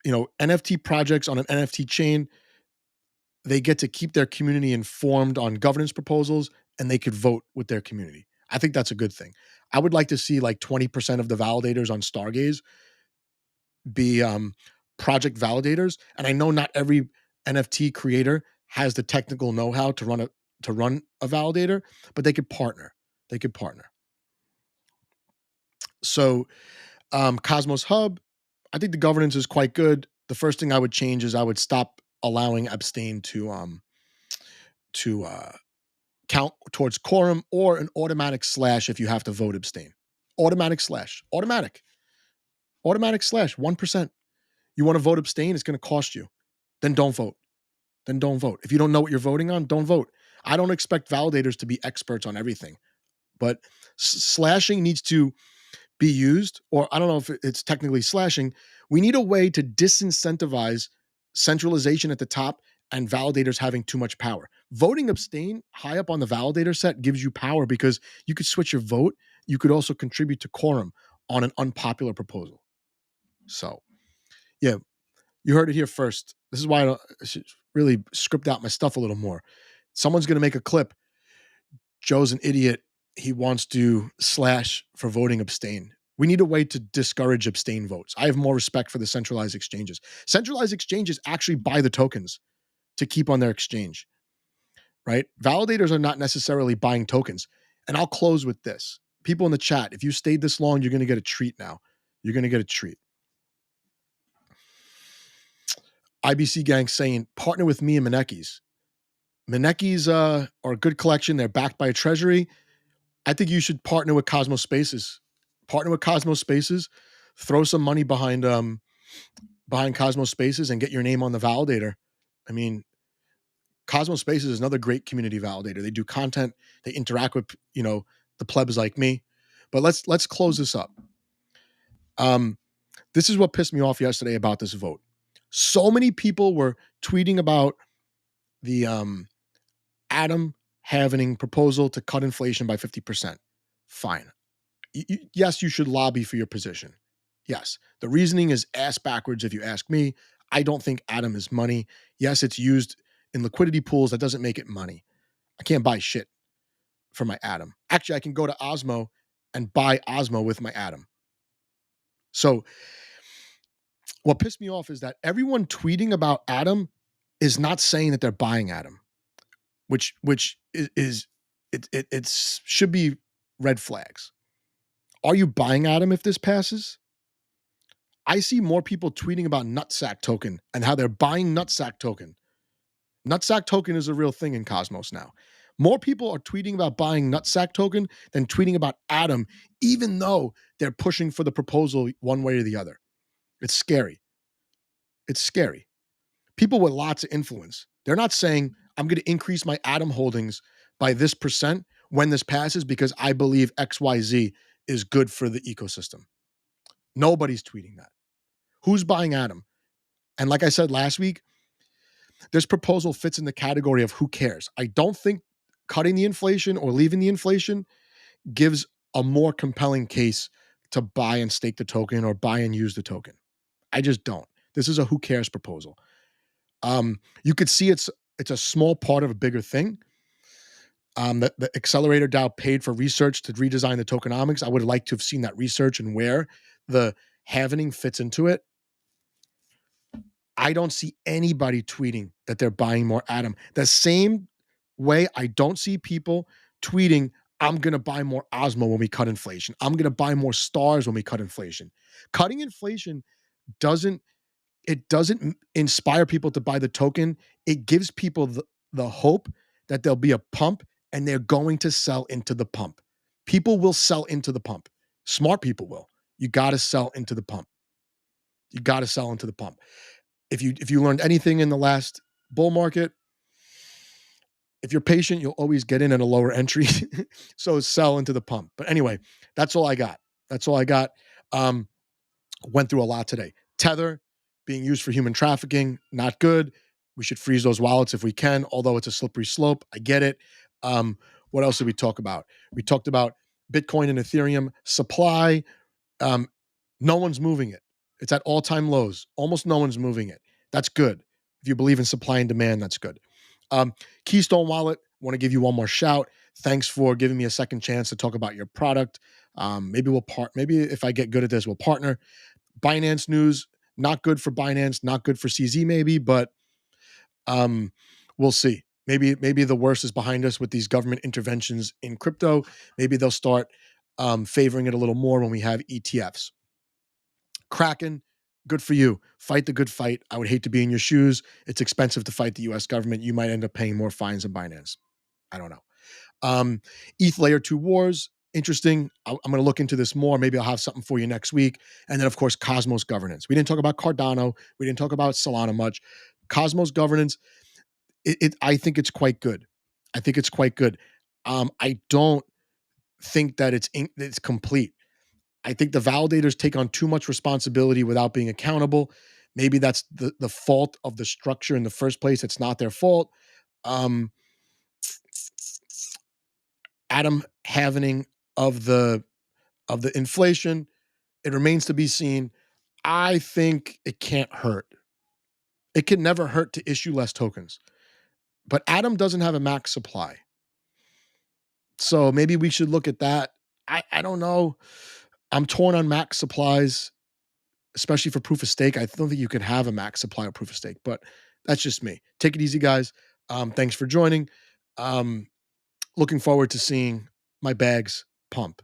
NFT projects on an NFT chain, they get to keep their community informed on governance proposals and they could vote with their community. I think that's a good thing. I would like to see like 20% of the validators on Stargaze be project validators. And I know not every NFT creator has the technical know-how to run a validator, but they could partner. So Cosmos Hub, I think the governance is quite good. The first thing I would change is I would stop allowing abstain to count towards quorum, or an automatic slash if you have to vote abstain. Automatic slash. 1%. You want to vote abstain, it's going to cost you. Then don't vote. If you don't know what you're voting on, don't vote. I don't expect validators to be experts on everything, but slashing needs to be used, or I don't know if it's technically slashing. We need a way to disincentivize centralization at the top and validators having too much power. Voting abstain high up on the validator set gives you power because you could switch your vote. You could also contribute to quorum on an unpopular proposal. So, yeah, you heard it here first. This is why I should really script out my stuff a little more. Someone's going to make a clip. Joe's an idiot. He wants to slash for voting abstain. We need a way to discourage abstain votes. I have more respect for the centralized exchanges. Centralized exchanges actually buy the tokens to keep on their exchange, right? Validators are not necessarily buying tokens. And I'll close with this. People in the chat, if you stayed this long, you're going to get a treat now. You're going to get a treat. IBC gang saying, partner with me and Manekis. Manekis are a good collection. They're backed by a treasury. I think you should partner with Cosmos Spaces. Partner with Cosmos Spaces. Throw some money behind Cosmos Spaces and get your name on the validator. I mean, Cosmos Spaces is another great community validator. They do content. They interact with the plebs like me. But let's close this up. This is what pissed me off yesterday about this vote. So many people were tweeting about the Adam Havening proposal to cut inflation by 50%. Fine. Yes, you should lobby for your position. Yes. The reasoning is ass backwards if you ask me. I don't think Adam is money. Yes, it's used in liquidity pools. That doesn't make it money. I can't buy shit for my Adam. Actually, I can go to Osmo and buy Osmo with my Adam. So what pissed me off is that everyone tweeting about Adam is not saying that they're buying Adam, which is it should be red flags. Are you buying Adam if this passes? I see more people tweeting about Nutsack token and how they're buying Nutsack token. Nutsack token is a real thing in Cosmos now. More people are tweeting about buying Nutsack token than tweeting about Adam, even though they're pushing for the proposal one way or the other. It's scary. It's scary. People with lots of influence, they're not saying, I'm going to increase my Adam holdings by this percent when this passes because I believe XYZ is good for the ecosystem. Nobody's tweeting that. Who's buying Adam? And like I said last week, this proposal fits in the category of who cares. I don't think cutting the inflation or leaving the inflation gives a more compelling case to buy and stake the token or buy and use the token. I just don't. This is a who cares proposal. You could see it's a small part of a bigger thing. The accelerator DAO paid for research to redesign the tokenomics. I would like to have seen that research and where the halvening fits into it. I don't see anybody tweeting that they're buying more Atom. The same way I don't see people tweeting, I'm going to buy more Osmo when we cut inflation. I'm going to buy more stars when we cut inflation. Cutting inflation doesn't inspire people to buy the token. It gives people the hope that there'll be a pump and they're going to sell into the pump. People will sell into the pump. Smart people will. You got to sell into the pump. You got to sell into the pump. If you learned anything in the last bull market, if you're patient, you'll always get in at a lower entry. So sell into the pump. But anyway, that's all I got. Went through a lot today. Tether being used for human trafficking, not good. We should freeze those wallets if we can, although it's a slippery slope. I get it. What else did we talk about? We talked about Bitcoin and Ethereum supply. No one's moving it. It's at all-time lows. Almost no one's moving it. That's good. If you believe in supply and demand, that's good. Keystone Wallet, want to give you one more shout. Thanks for giving me a second chance to talk about your product. Maybe if I get good at this, we'll partner. Binance news, not good for Binance, not good for CZ maybe, but we'll see. Maybe the worst is behind us with these government interventions in crypto. Maybe they'll start favoring it a little more when we have ETFs. Kraken, good for you. Fight the good fight. I would hate to be in your shoes. It's expensive to fight the US government. You might end up paying more fines than Binance. I don't know. ETH Layer 2 Wars, interesting. I'm going to look into this more. Maybe I'll have something for you next week. And then, of course, Cosmos governance. We didn't talk about Cardano. We didn't talk about Solana much. Cosmos governance, I think it's quite good. I don't think that it's complete. I think the validators take on too much responsibility without being accountable. Maybe that's the fault of the structure in the first place. It's not their fault. Adam Havening of the inflation, it remains to be seen. I think it can't hurt. It can never hurt to issue less tokens. But Adam doesn't have a max supply. So maybe we should look at that. I don't know. I'm torn on max supplies, especially for proof of stake. I don't think you can have a max supply of proof of stake, but that's just me. Take it easy, guys. Thanks for joining. Um, Looking forward to seeing my bags pump.